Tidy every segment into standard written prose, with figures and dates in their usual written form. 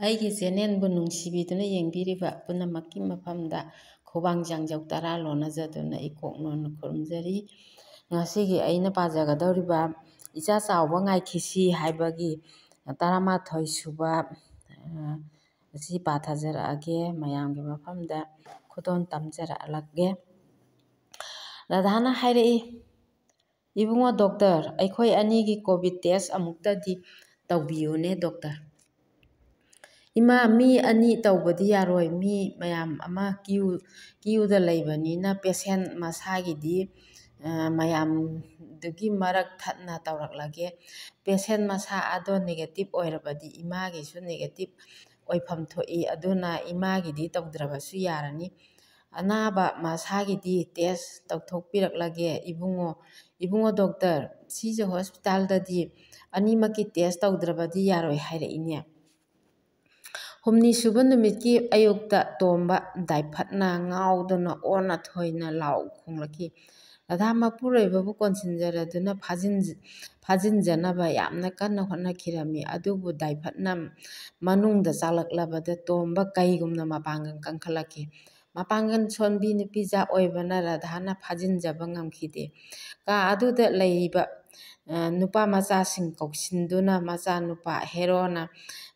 ꯑꯩꯒꯤ ꯆꯦꯅꯦꯜꯕꯨ ꯅꯨꯡꯁꯤꯕꯤꯗꯨꯅ ꯌꯦꯡꯕꯤꯔꯤꯕ ꯄꯨꯝꯅꯃꯛꯀꯤ ꯃꯐꯝꯗ ꯈꯨꯕꯥꯡ ꯆꯥꯡꯖꯧ ꯇꯔꯥ ꯂꯣꯟꯅꯖꯗꯨꯅ ꯏꯀꯣꯛꯅꯣꯟꯅ ꯈꯨꯔꯨꯝꯖꯔꯤ꯫ ꯉꯁꯤꯒꯤ ꯑꯩꯅ ꯄꯥꯖꯒꯗꯧꯔꯤꯕ ꯏꯆꯥ ꯆꯥꯎꯕ ꯉꯥꯏꯈꯤꯁꯤ ꯍꯥꯏꯕꯒꯤ 11 ꯁꯨꯕ ꯑꯁꯤ ꯄꯥꯊꯖꯔꯛꯑꯒꯦ, ꯃꯌꯥꯝꯒꯤ ꯃꯐꯝꯗ ꯈꯨꯗꯣꯜ ꯇꯝꯖꯔꯛꯂꯒꯦ꯫ ꯔꯥꯙꯥꯅ ꯍꯥꯏꯔꯛꯏ, ꯏꯕꯨꯡꯉꯣ ꯗꯣꯛꯇꯔ, ꯑꯩꯈꯣꯏ ꯑꯅꯤꯒꯤ ꯀꯣꯚꯤꯗ ꯇꯦꯁ ꯑꯃꯨꯛꯇꯗꯤ ꯇꯧꯕꯤꯌꯨꯅꯦ ꯗꯣꯛꯇꯔ꯫ ꯏꯃꯥ, ꯃꯤ ꯑꯅꯤ ꯇꯧꯕꯗꯤ ꯌꯥꯔꯣꯏ, ꯃꯤ ꯃꯌꯥꯝ ꯑꯃ ꯀ꯭ꯌꯨꯗ ꯂꯩꯕꯅꯤꯅ ꯄꯦꯁꯦꯟ ꯃꯁꯥꯒꯤꯗꯤ ꯃꯌꯥꯝꯗꯨꯒꯤ ꯃꯔꯛ ꯊꯠꯅ ꯇꯧꯔꯛꯂꯒꯦ꯫ ꯄꯦꯁꯦꯟ ꯃꯁꯥ ꯑꯗꯣ ꯅꯦꯒꯦꯇꯤꯚ ꯑꯣꯏꯔꯕꯗꯤ ꯏꯃꯥꯒꯤꯁꯨ ꯅꯦꯒꯦꯇꯤꯚ ꯑꯣꯏꯐꯝ ꯊꯣꯛꯏ, ꯑꯗꯨꯅ ꯏꯃꯥꯒꯤꯗꯤ ꯇꯧꯗ꯭ꯔꯕꯁꯨ ꯌꯥꯔꯅꯤ꯫ ꯑꯅꯥꯕ ꯃꯁꯥꯒꯤꯗꯤ ꯇꯦꯁ ꯇꯧꯊꯣꯛꯄꯤꯔꯛꯂꯒꯦ ꯏꯕꯨꯡꯉꯣ ꯗꯣꯛꯇꯔ, ꯁꯤꯖ ꯍꯣꯁꯄꯤꯇꯥꯜꯗꯗꯤ ꯑꯅꯤꯃꯛꯀꯤ ꯇꯦꯁ ꯇꯧꯗ꯭ꯔꯕꯗꯤ ꯌꯥꯔꯣꯏ ꯍꯥꯏꯔꯛꯏꯅꯦ꯫ ꯍꯨꯝꯅꯤ ꯁꯨꯕ ꯅꯨꯃꯤꯠꯀꯤ ꯑꯌꯨꯛꯇ ꯇꯣꯝꯕ ꯗꯥꯏꯐꯠꯅ ꯉꯥꯎꯗꯨꯅ ꯑꯣꯟꯅ ꯊꯣꯏꯅ ꯂꯥꯎ ꯈꯣꯡꯂꯛꯈꯤ꯫ ꯔꯥꯙꯥ ꯃꯄꯨꯔꯣꯏꯕꯕꯨ ꯀꯣꯟꯁꯤꯟꯖꯔꯗꯨꯅ ꯐꯥꯖꯤꯟꯖꯅꯕ ꯌꯥꯝꯅ ꯀꯟꯅ ꯍꯣꯠꯅꯈꯤꯔꯝꯃꯤ, ꯑꯗꯨꯕꯨ ꯗꯥꯏꯐꯠꯅ ꯃꯅꯨꯡꯗ ꯆꯪꯂꯛꯂꯕꯗ ꯇꯣꯝꯕ ꯀꯩꯒꯨꯝꯅ ꯃꯄꯥꯡꯒꯜ ꯀꯟꯈꯠꯂꯛꯈꯤ꯫ ꯃꯄꯥꯡꯒꯜ ꯁꯣꯟꯕꯤ ꯅꯨꯄꯤꯖꯥ ꯑꯣꯏꯕꯅ ꯔꯥꯙꯥꯅ ꯐꯥꯖꯤꯟꯖꯕ ꯉꯝꯈꯤꯗꯦ꯫ ꯀꯥ ꯑꯗꯨꯗ ꯂꯩꯔꯤꯕ ꯅꯨꯄꯥ ꯃꯆꯥꯁꯤꯡ ꯀꯧꯁꯤꯟꯗꯨꯅ ꯃꯆꯥꯅꯨꯄꯥ ꯍꯦꯔꯣꯅ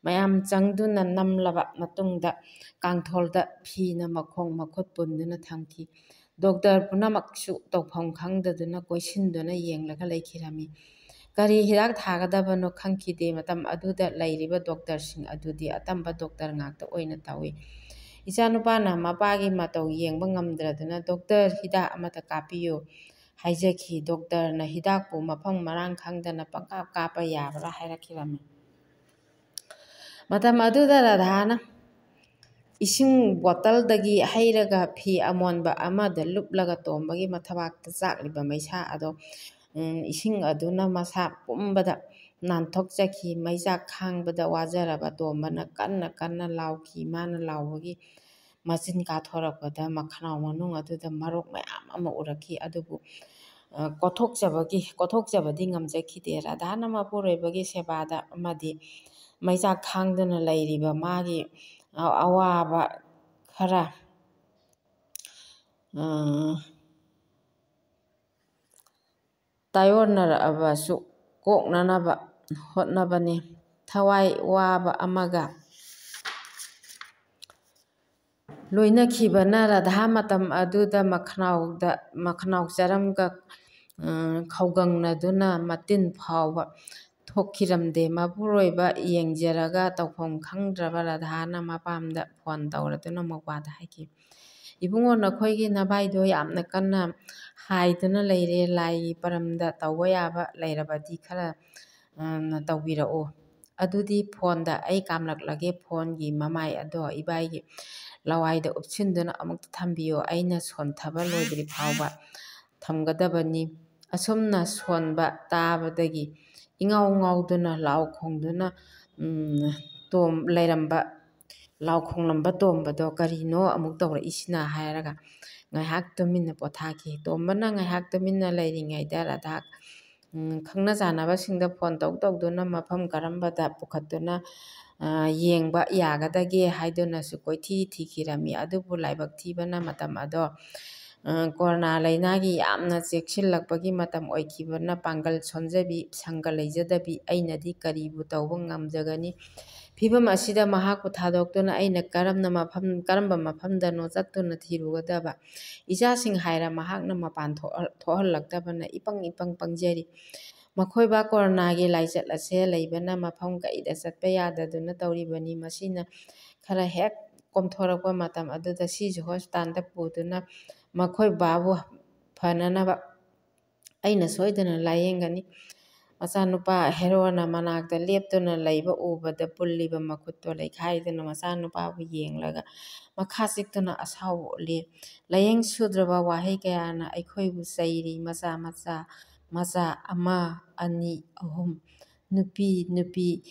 ꯃꯌꯥꯝ ꯆꯪꯗꯨꯅ ꯅꯝꯂꯕ ꯃꯇꯨꯡꯗ ꯀꯥꯡꯊꯣꯜꯗ ꯐꯤꯅ ꯃꯈꯣꯡ ꯃꯈꯨꯠ ꯄꯨꯟꯗꯨꯅ ꯊꯝꯈꯤ꯫ ꯗꯣꯛꯇꯔ ꯄꯨꯝꯅꯃꯛꯁꯨ ꯇꯧꯐꯝ ꯈꯪꯗꯗꯨꯅ ꯀꯣꯏꯁꯤꯟꯗꯨꯅ ꯌꯦꯡꯂꯒ ꯂꯩꯈꯤꯔꯝꯃꯤ꯫ ꯀꯔꯤ ꯍꯤꯗꯥꯛ ꯊꯥꯒꯗꯕꯅꯣ ꯈꯪꯈꯤꯗꯦ꯫ ꯃꯇꯝ ꯑꯗꯨꯗ ꯂꯩꯔꯤꯕ ꯗꯣꯛꯇꯔꯁꯤꯡ ꯑꯗꯨꯗꯤ ꯑꯇꯝꯕ ꯗꯣꯛꯇꯔ ꯉꯥꯛꯇ ꯑꯣꯏꯅ ꯇꯧꯏ꯫ ꯏꯆꯥꯅꯨꯄꯥꯅ ꯃꯄꯥꯒꯤ ꯃꯇꯧ ꯌꯦꯡꯕ ꯉꯝꯗ꯭ꯔꯗꯨꯅ ꯗꯣꯛꯇꯔ, ꯍꯤꯗꯥꯛ ꯑꯃꯇ ꯀꯥꯞꯄꯤꯌꯨ ꯍꯥꯏꯖꯈꯤ꯫ ꯗꯣꯛꯇꯔꯅ ꯍꯤꯗꯥꯛꯄꯨ ꯃꯐꯝ ꯃꯔꯥꯡ ꯈꯪꯗꯅ ꯄꯪꯀꯥꯞ ꯀꯥꯞꯄ ꯌꯥꯕ꯭ꯔꯥ ꯍꯥꯏꯔꯛꯈꯤꯔꯝꯃꯤ꯫ ꯃꯇꯝ ꯑꯗꯨꯗ ꯔꯥꯙꯥꯅ ꯏꯁꯤꯡ ꯕꯣꯇꯜꯗꯒꯤ ꯍꯩꯔꯒ ꯐꯤ ꯑꯃꯣꯟꯕ ꯑꯃꯗ ꯂꯨꯞꯂꯒ ꯇꯣꯝꯕꯒꯤ ꯃꯊꯕꯥꯛꯇ ꯆꯥꯛꯂꯤꯕ ꯃꯩꯁꯥ ꯑꯗꯣ ꯏꯁꯤꯡ ꯑꯗꯨꯅ ꯃꯁꯥ ꯄꯨꯝꯕꯗ ꯅꯥꯟꯊꯣꯛꯆꯈꯤ꯫ ꯃꯩꯆꯥꯛ ꯈꯥꯡꯕꯗ ꯋꯥꯖꯔꯕ ꯇꯣꯝꯕꯅ ꯀꯟꯅ ꯀꯟꯅ ꯂꯥꯎꯈꯤ꯫ ꯃꯥꯅ ꯂꯥꯎꯕꯒꯤ ꯃꯆꯤꯟ ꯀꯥꯊꯣꯔꯛꯄꯗ ꯃꯈꯅꯥꯎ ꯃꯅꯨꯡ ꯑꯗꯨꯗ ꯃꯔꯣꯛ ꯃꯌꯥꯝ ꯑꯃ ꯎꯔꯛꯈꯤ, ꯑꯗꯨꯕꯨ ꯀꯣꯊꯣꯛꯆꯕꯗꯤ ꯉꯝꯖꯈꯤꯗꯦ꯫ ꯔꯥꯙꯥꯅ ꯃꯄꯨꯔꯣꯏꯕꯒꯤ ꯁꯦꯕꯥꯗ ꯑꯃꯗꯤ ꯃꯩꯆꯥꯛ ꯈꯥꯡꯗꯨꯅ ꯂꯩꯔꯤꯕ ꯃꯥꯒꯤ ꯑꯋꯥꯕ ꯈꯔ ꯇꯥꯌꯣꯟꯅꯔꯕꯁꯨ ꯀꯣꯛꯅꯅꯕ ꯍꯣꯠꯅꯕꯅꯤ꯫ ꯊꯋꯥꯏ ꯋꯥꯕ ꯑꯃꯒ ꯂꯣꯏꯅꯈꯤꯕꯅ ꯔꯥꯙꯥ ꯃꯇꯝ ꯑꯗꯨꯗ ꯃꯈꯅꯥꯎ ꯆꯔꯝꯒ ꯈꯧꯒꯪꯅꯗꯨꯅ ꯃꯇꯤꯟ ꯐꯥꯎꯕ ꯊꯣꯛꯈꯤꯔꯝꯗꯦ꯫ ꯃꯄꯨꯔꯣꯏꯕ ꯌꯦꯡꯖꯔꯒ ꯇꯧꯐꯝ ꯈꯪꯗ꯭ꯔꯕ ꯔꯥꯙꯥꯅ ꯃꯄꯥꯝꯗ ꯐꯣꯟ ꯇꯧꯔꯗꯨꯅ ꯃꯧꯄꯥꯗ ꯍꯥꯏꯈꯤ, ꯏꯕꯨꯡꯉꯣ, ꯅꯈꯣꯏꯒꯤ ꯅꯚꯥꯏꯗꯣ ꯌꯥꯝꯅ ꯀꯟꯅ ꯍꯥꯏꯗꯨꯅ ꯂꯩꯔꯦ, ꯂꯥꯏꯒꯤ ꯄꯔꯝꯗ ꯇꯧꯕ ꯌꯥꯕ ꯂꯩꯔꯕꯗꯤ ꯈꯔ ꯇꯧꯕꯤꯔꯛꯎ꯫ ꯑꯗꯨꯗꯤ ꯐꯣꯟꯗ ꯑꯩ ꯀꯥꯝꯂꯛꯂꯒꯦ, ꯐꯣꯟꯒꯤ ꯃꯃꯥꯏ ꯑꯗꯣ ꯏꯕꯥꯏꯒꯤ ꯂꯋꯥꯏꯗ ꯎꯞꯁꯤꯟꯗꯨꯅ ꯑꯃꯨꯛꯇ ꯊꯝꯕꯤꯌꯨ, ꯑꯩꯅ ꯁꯣꯟꯊꯕ ꯂꯣꯏꯗ꯭ꯔꯤ ꯐꯥꯎꯕ ꯊꯝꯒꯗꯕꯅꯤ꯫ ꯑꯁꯨꯝꯅ ꯁꯣꯟꯕ ꯇꯥꯕꯗꯒꯤ ꯏꯉꯥꯎ ꯉꯥꯎꯗꯨꯅ ꯂꯥꯎ ꯈꯣꯡꯂꯝꯕ ꯇꯣꯝꯕꯗꯣ ꯀꯔꯤꯅꯣ ꯑꯃꯨꯛ ꯇꯧꯔꯛꯏꯁꯤꯅ ꯍꯥꯏꯔꯒ ꯉꯥꯏꯍꯥꯛ ꯇꯨꯃꯤꯟꯅ ꯄꯣꯊꯥꯈꯤ꯫ ꯇꯣꯝꯕꯅ ꯉꯥꯏꯍꯥꯛ ꯇꯨꯃꯤꯟꯅ ꯂꯩꯔꯤꯉꯩꯗ ꯔꯥꯙꯥ ꯈꯪꯅ ꯆꯥꯟꯅꯕꯁꯤꯡꯗ ꯐꯣꯟ ꯇꯧꯗꯨꯅ ꯃꯐꯝ ꯀꯔꯝꯕꯗ ꯄꯨꯈꯠꯇꯨꯅ ꯌꯦꯡꯕ ꯌꯥꯒꯗꯒꯦ ꯍꯥꯏꯗꯨꯅꯁꯨ ꯀꯣꯏꯊꯤ ꯊꯤꯈꯤꯔꯝꯃꯤ, ꯑꯗꯨꯕꯨ ꯂꯥꯏꯕꯛ ꯊꯤꯕꯅ ꯃꯇꯝ ꯑꯗꯣ ꯀꯣꯔꯣꯅꯥ ꯂꯩꯅꯥꯒꯤ ꯌꯥꯝꯅ ꯆꯦꯛꯁꯤꯜꯂꯛꯄꯒꯤ ꯃꯇꯝ ꯑꯣꯏꯈꯤꯕꯅ ꯄꯥꯡꯒꯜ ꯁꯣꯟꯖꯕꯤ, ꯁꯪꯒ ꯂꯩꯖꯗꯕꯤ ꯑꯩꯅꯗꯤ ꯀꯔꯤꯕꯨ ꯇꯧꯕ ꯉꯝꯖꯒꯅꯤ? ꯐꯤꯚꯝ ꯑꯁꯤꯗ ꯃꯍꯥꯛꯄꯨ ꯊꯥꯗꯣꯛꯇꯨꯅ ꯑꯩꯅ ꯀꯔꯝꯕ ꯃꯐꯝꯗꯅꯣ ꯆꯠꯇꯨꯅ ꯊꯤꯔꯨꯒꯗꯕ? ꯏꯆꯥꯁꯤꯡ ꯍꯥꯏꯔ ꯃꯍꯥꯛꯅ ꯃꯄꯥꯟ ꯊꯣꯛꯍꯜꯂꯛꯇꯕꯅ ꯏꯄꯪ ꯄꯪꯖꯔꯤ꯫ ꯃꯈꯣꯏꯕꯥ ꯀꯣꯔꯣꯅꯥꯒꯤ ꯂꯥꯏꯆꯠ ꯑꯁꯦ ꯂꯩꯕꯅ ꯃꯐꯝ ꯀꯩꯗ ꯆꯠꯄ ꯌꯥꯗꯗꯨꯅ ꯇꯧꯔꯤꯕꯅꯤ꯫ ꯃꯁꯤꯅ ꯈꯔ ꯍꯦꯛ ꯀꯣꯝꯊꯣꯔꯛꯄ ꯃꯇꯝ ꯑꯗꯨꯗ ꯁꯤꯖ ꯍꯣꯁꯄꯤꯇꯥꯜꯗ ꯄꯨꯗꯨꯅ ꯃꯈꯣꯏ ꯕꯥꯕꯨ ꯐꯅꯅꯕ ꯑꯩꯅ ꯁꯣꯏꯗꯅ ꯂꯥꯌꯦꯡꯒꯅꯤ꯫ ꯃꯆꯥꯅꯨꯄꯥ ꯍꯦꯔꯣꯅ ꯃꯅꯥꯛꯇ ꯂꯦꯞꯇꯨꯅ ꯂꯩꯕ ꯎꯕꯗ ꯄꯨꯜꯂꯤꯕ ꯃꯈꯨꯠꯇꯣ ꯂꯩꯈꯥꯏꯗꯨꯅ ꯃꯆꯥꯅꯨꯄꯥꯕꯨ ꯌꯦꯡꯂꯒ ꯃꯈꯥ ꯆꯤꯛꯇꯨꯅ ꯑꯁꯥꯎꯕ ꯎꯠꯂꯤ꯫ ꯂꯥꯏꯌꯦꯡ ꯁꯨꯗ꯭ꯔꯕ ꯋꯥꯍꯩ ꯀꯌꯥꯅ ꯑꯩꯈꯣꯏꯕꯨ ꯆꯩꯔꯤ꯫ ꯃꯆꯥ ꯑꯃ, ꯑꯅꯤ, ꯑꯍꯨꯝ, ꯅꯨꯄꯤ,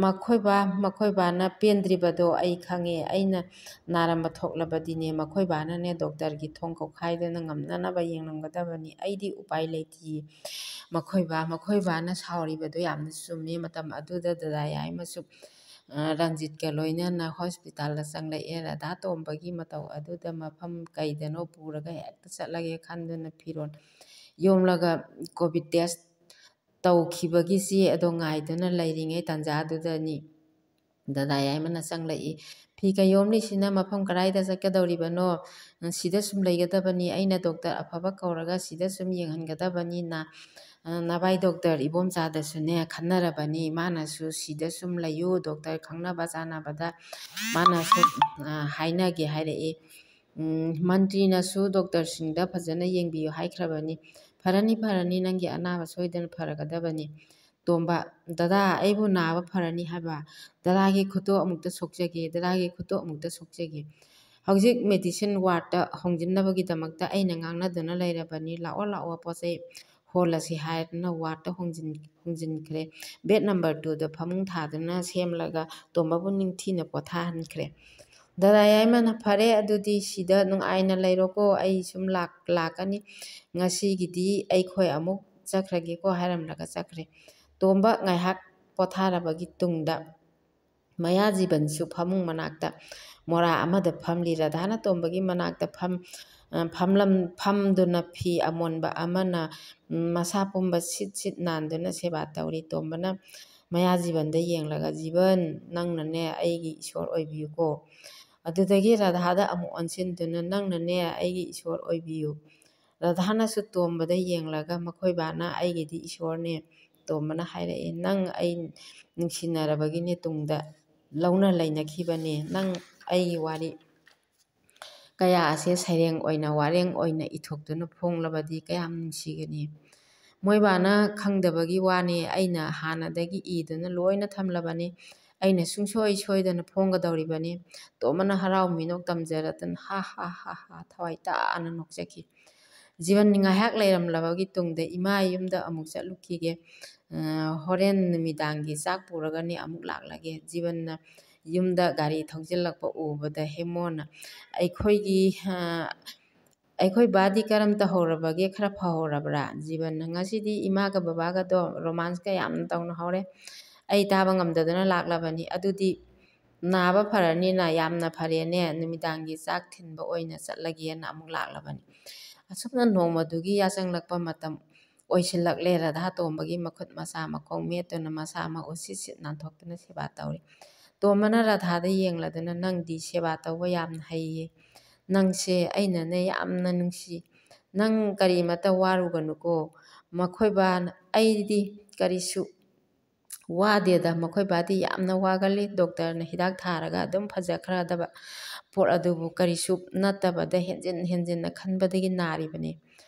ꯃꯈꯣꯏꯕꯥꯅ ꯄꯦꯟꯗ꯭ꯔꯤꯕꯗꯣ ꯑꯩ ꯈꯪꯉꯦ꯫ ꯑꯩꯅ ꯅꯥꯔꯝꯕ ꯊꯣꯛꯂꯕꯗꯤꯅꯦ ꯃꯈꯣꯏꯕꯥꯅꯅꯦ ꯗꯣꯛꯇꯔꯒꯤ ꯊꯣꯡ ꯀꯧꯈꯥꯏꯗꯨꯅ ꯉꯝꯅꯅꯕ ꯌꯦꯡꯂꯝꯒꯗꯕꯅꯤ꯫ ꯑꯩꯗꯤ ꯎꯄꯥꯏ ꯂꯩꯇꯤꯌꯦ꯫ ꯃꯈꯣꯏꯕꯥꯅ ꯁꯥꯎꯔꯤꯕꯗꯣ ꯌꯥꯝꯅ ꯆꯨꯝꯃꯦ꯫ ꯃꯇꯝ ꯑꯗꯨꯗ ꯗꯗꯥ ꯌꯥꯏꯃꯁꯨ ꯔꯟꯖꯤꯠꯀ ꯂꯣꯏꯅꯅ ꯍꯣꯁꯄꯤꯇꯥꯜꯗ ꯆꯪꯂꯛꯑꯦ ꯔꯙꯥ ꯇꯣꯝꯕꯒꯤ ꯃꯇꯧ ꯑꯗꯨꯗ ꯃꯐꯝ ꯀꯩꯗꯅꯣ ꯄꯨꯔꯒ ꯍꯦꯛꯇ ꯆꯠꯂꯒꯦ ꯈꯟꯗꯨꯅ ꯐꯤꯔꯣꯜ ꯌꯣꯝꯂꯒ ꯀꯣꯚꯤꯠ ꯇꯦꯁ ꯇꯧꯈꯤꯕꯒꯤ ꯆꯦ ꯑꯗꯣ ꯉꯥꯏꯗꯨꯅ ꯂꯩꯔꯤꯉꯩ ꯇꯥꯟꯖꯥꯗꯨꯗꯅꯤ ꯗꯗꯥ ꯌꯥꯏꯃꯅ ꯆꯪꯂꯛꯏ ꯐꯤ ꯀꯩꯌꯣꯝꯂꯤꯁꯤꯅ ꯃꯐꯝ ꯀꯗꯥꯏꯗ ꯆꯠꯀꯗꯧꯔꯤꯕꯅꯣ ꯁꯤꯗ ꯁꯨꯝ ꯂꯩꯒꯗꯕꯅꯤ ꯑꯩꯅ ꯗꯣꯛꯇꯔ ꯑꯐꯕ ꯀꯧꯔꯒ ꯁꯤꯗ ꯁꯨꯝ ꯌꯦꯡꯍꯟꯒꯗꯕꯅꯤꯅ ꯅꯚꯥꯏ ꯗꯣꯛꯇꯔ ꯏꯕꯣꯝꯆꯥꯗꯁꯨꯅꯦ ꯈꯟꯅꯔꯕꯅꯤ ꯃꯥꯅꯁꯨ ꯁꯤꯗ ꯁꯨꯝ ꯂꯩꯌꯨ ꯗꯣꯛꯇꯔ ꯈꯪꯅꯕ ꯆꯥꯅꯕꯗ ꯃꯥꯅꯁꯨ ꯍꯥꯏꯅꯒꯦ ꯍꯥꯏꯔꯛꯏ ꯃꯟꯇ꯭ꯔꯤꯅꯁꯨ ꯗꯣꯛꯇꯔꯁꯤꯡꯗ ꯐꯖꯅ ꯌꯦꯡꯕꯤꯌꯨ ꯍꯥꯏꯈ꯭ꯔꯕꯅꯤ ꯐꯔꯅꯤ ꯐꯔꯅꯤ ꯅꯪꯒꯤ ꯑꯅꯥꯕ ꯁꯣꯏꯗꯅ ꯐꯔꯒꯗꯕꯅꯤ ꯇꯣꯝꯕ ꯗꯗꯥ ꯑꯩꯕꯨ ꯅꯥꯕ ꯐꯔꯅꯤ ꯍꯥꯏꯕ ꯗꯗꯥꯒꯤ ꯈꯨꯠꯇꯣ ꯑꯃꯨꯛꯇ ꯁꯣꯛꯆꯒꯦ ꯗꯗꯥꯒꯤ ꯈꯨꯠꯇꯣ ꯑꯃꯨꯛꯇ ꯁꯣꯛꯆꯒꯦ ꯍꯧꯖꯤꯛ ꯃꯦꯗꯤꯁꯤꯟ ꯋꯥꯔꯗꯇ ꯍꯣꯡꯖꯤꯟꯅꯕꯒꯤꯗꯃꯛꯇ ꯑꯩꯅ ꯉꯥꯡꯅꯗꯨꯅ ꯂꯩꯔꯕꯅꯤ ꯂꯥꯛꯑꯣ ꯂꯥꯛꯑꯣ ꯄꯣꯠ ꯆꯩ ꯍꯣꯜꯂꯁꯤ ꯍꯥꯏꯗꯨꯅ ꯋꯥꯔꯗꯇ ꯍꯣꯡꯖꯤꯟꯈ꯭ꯔꯦ ꯕꯦꯗ ꯅꯝꯕꯔ 2ꯗ ꯐꯃꯨꯡ ꯊꯥꯗꯨꯅ ꯁꯦꯝꯂꯒ ꯇꯣꯝꯕꯕꯨ ꯅꯤꯡꯊꯤꯅ ꯄꯣꯊꯥꯍꯟꯈ꯭ꯔꯦ ꯗꯗꯥ ꯌꯥꯏꯃꯅ ꯐꯔꯦ ꯑꯗꯨꯗꯤ ꯁꯤꯗ ꯅꯨꯡꯉꯥꯏꯅ ꯂꯩꯔꯣꯀꯣ ꯑꯩ ꯁꯨꯝ ꯂꯥꯛꯀꯅꯤ ꯉꯁꯤꯒꯤꯗꯤ ꯑꯩꯈꯣꯏ ꯑꯃꯨꯛ ꯆꯠꯈ꯭ꯔꯒꯦꯀꯣ ꯍꯥꯏꯔꯝꯂꯒ ꯆꯠꯈ꯭ꯔꯦ ꯇꯣꯝꯕ ꯉꯥꯏꯍꯥꯛ ꯄꯣꯊꯥꯔꯕꯒꯤ ꯇꯨꯡꯗ ꯃꯌꯥꯖꯤꯕꯟꯁꯨ ꯐꯃꯨꯡ ꯃꯅꯥꯛꯇ ꯃꯣꯔꯥ ꯑꯃꯗ ꯐꯝꯂꯤ ꯔꯙꯥꯅ ꯇꯣꯝꯕꯒꯤ ꯃꯅꯥꯛꯇ ꯐꯝꯗꯨꯅ ꯐꯤ ꯑꯃꯣꯟꯕ ꯑꯃꯅ ꯃꯁꯥ ꯄꯨꯝꯕ ꯁꯤꯠ ꯁꯤꯠ ꯅꯥꯟꯗꯨꯅ ꯁꯦꯕꯥ ꯇꯧꯔꯤ ꯇꯣꯝꯕꯅ ꯃꯌꯥꯖꯤꯕꯟꯗ ꯌꯦꯡꯂꯒ ꯖꯤꯕꯟ ꯅꯪꯅꯅꯦ ꯑꯩꯒꯤ ꯏꯁꯣꯔ ꯑꯣꯏꯕꯤꯌꯨꯀꯣ ꯑꯗꯨꯗꯒꯤ ꯔꯙꯥꯗ ꯑꯃꯨꯛ ꯑꯣꯟꯁꯤꯟꯗꯨꯅ ꯅꯪꯅꯅꯦ ꯑꯩꯒꯤ ꯏꯁꯣꯔ ꯑꯣꯏꯕꯤꯌꯨ ꯔꯙꯥꯅꯁꯨ ꯇꯣꯝꯕꯗ ꯌꯦꯡꯂꯒ ꯃꯈꯣꯏ ꯕꯥꯅ ꯑꯩꯒꯤꯗꯤ ꯏꯁꯣꯔꯅꯦ ꯇꯣꯝꯕꯅ ꯍꯥꯏꯔꯛꯏ ꯅꯪ ꯑꯩ ꯅꯨꯡꯁꯤꯅꯔꯕꯒꯤꯅꯦ ꯇꯨꯡꯗ ꯂꯧꯅ ꯂꯩꯅꯈꯤꯕꯅꯦ ꯅꯪ ꯑꯩꯒꯤ ꯋꯥꯔꯤ ꯀꯌꯥ ꯑꯁꯦ ꯁꯩꯔꯦꯡ ꯑꯣꯏꯅ ꯋꯥꯔꯦꯡ ꯑꯣꯏꯅ ꯏꯊꯣꯛꯇꯨꯅ ꯐꯣꯡꯂꯕꯗꯤ ꯀꯌꯥꯝ ꯅꯨꯡꯁꯤꯒꯅꯤ ꯃꯣꯏꯕꯥꯅ ꯈꯪꯗꯕꯒꯤ ꯋꯥꯅꯤ ꯑꯩꯅ ꯍꯥꯟꯅꯗꯒꯤ ꯏꯗꯨꯅ ꯂꯣꯏꯅ ꯊꯝꯂꯕꯅꯤ ꯑꯩꯅ ꯁꯨꯡꯁꯣꯏ ꯁꯣꯏꯗꯅ ꯐꯣꯡꯒꯗꯧꯔꯤꯕꯅꯤ ꯇꯣꯝꯕꯅ ꯍꯔꯥꯎ ꯃꯤꯅꯣꯛ ꯇꯝꯖꯔꯗꯅ ꯍꯥ ꯍꯥ ꯍꯥ ꯍꯥ ꯊꯋꯥꯏ ꯇꯥꯅ ꯅꯣꯛꯆꯈꯤ ꯖꯤꯕꯟ ꯉꯥꯏꯍꯥꯛ ꯂꯩꯔꯝꯂꯕꯒꯤ ꯇꯨꯡꯗ ꯏꯃꯥ ꯌꯨꯝꯗ ꯑꯃꯨꯛ ꯆꯠꯂꯨꯈꯤꯒꯦ ꯍꯣꯔꯦꯟ ꯅꯨꯃꯤꯗꯥꯡꯒꯤ ꯆꯥꯛ ꯄꯨꯔꯒꯅꯤ ꯑꯃꯨꯛ ꯂꯥꯛꯂꯒꯦ ꯖꯤꯕꯟꯅ ꯌꯨꯝꯗ ꯒꯥꯔꯤ ꯊꯧꯖꯤꯜꯂꯛꯄ ꯎꯕꯗ ꯍꯦꯃꯣꯅ ꯑꯩꯈꯣꯏ ꯕꯥꯗꯤ ꯀꯔꯝ ꯇꯧꯍꯧꯔꯕꯒꯦ ꯈꯔ ꯐꯍꯧꯔꯕ꯭ꯔꯥ ꯖꯤꯕꯟꯅ ꯉꯁꯤꯗꯤ ꯏꯃꯥꯒ ꯕꯕꯥꯒꯗꯣ ꯔꯣꯃꯥꯟꯁꯀ ꯌꯥꯝꯅ ꯇꯧꯅ ꯍꯧꯔꯦ ꯑꯩ ꯇꯥꯕ ꯉꯝꯗꯗꯅ ꯂꯥꯛꯂꯕꯅꯤ ꯑꯗꯨꯗꯤ ꯅꯥꯕ ꯐꯔꯅꯤꯅ ꯌꯥꯝꯅ ꯐꯔꯦꯅꯦ ꯅꯨꯃꯤꯗꯥꯡꯒꯤ ꯆꯥꯛ ꯊꯤꯟꯕ ꯑꯣꯏꯅ ꯆꯠꯂꯒꯦꯅ ꯑꯃꯨꯛ ꯂꯥꯛꯂꯕꯅꯤ ꯑꯁꯨꯝꯅ ꯅꯣꯡꯃꯗꯨꯒꯤ ꯌꯥꯆꯪꯂꯛꯄ ꯃꯇꯝ ꯑꯣꯏꯁꯤꯜꯂꯛꯂꯦ ꯔꯙꯥ ꯇꯣꯝꯕꯒꯤ ꯃꯈꯨꯠ ꯃꯁꯥ ꯃꯈꯣꯡ ꯃꯦꯠꯇꯨꯅ ꯃꯁꯥ ꯃꯎ ꯁꯤꯠ ꯁꯤꯠ ꯅꯥꯟꯊꯣꯛꯇꯨꯅ ꯁꯦꯕꯥ ꯇꯧꯔꯤ ꯇꯣꯝꯕꯅ ꯔꯙꯥꯗ ꯌꯦꯡꯂꯗꯨꯅ ꯅꯪꯗꯤ ꯁꯦꯕꯥ ꯇꯧꯕ ꯌꯥꯝꯅ ꯍꯩꯌꯦ ꯅꯪꯁꯦ ꯑꯩꯅꯅꯦ ꯌꯥꯝꯅ ꯅꯨꯡꯁꯤ ꯅꯪ ꯀꯔꯤꯃꯇ ꯋꯥꯔꯨꯒꯅꯨꯀோ ꯃꯈꯣꯏꯕꯥꯅ ꯑꯩꯗꯤ ꯀꯔꯤꯁꯨ ꯋꯥꯗꯦꯗ ꯃꯈꯣꯏ ꯕꯥꯗꯤ ꯌꯥꯝꯅ ꯋꯥꯒꯜꯂꯤ ꯗꯣꯛꯇꯔꯅ ꯍꯤꯗꯥꯛ ꯊꯥꯔꯒ ꯑꯗꯨꯝ ꯐꯖꯈ꯭ꯔꯗꯕ ꯄꯣꯠ ꯑꯗꯨꯕꯨ ꯀꯔꯤꯁꯨ ꯅꯠꯇꯕꯗ ꯍꯦꯟꯖꯤꯟꯅ ꯈꯟꯕꯗꯒꯤ ꯅꯥꯔꯤꯕꯅꯤ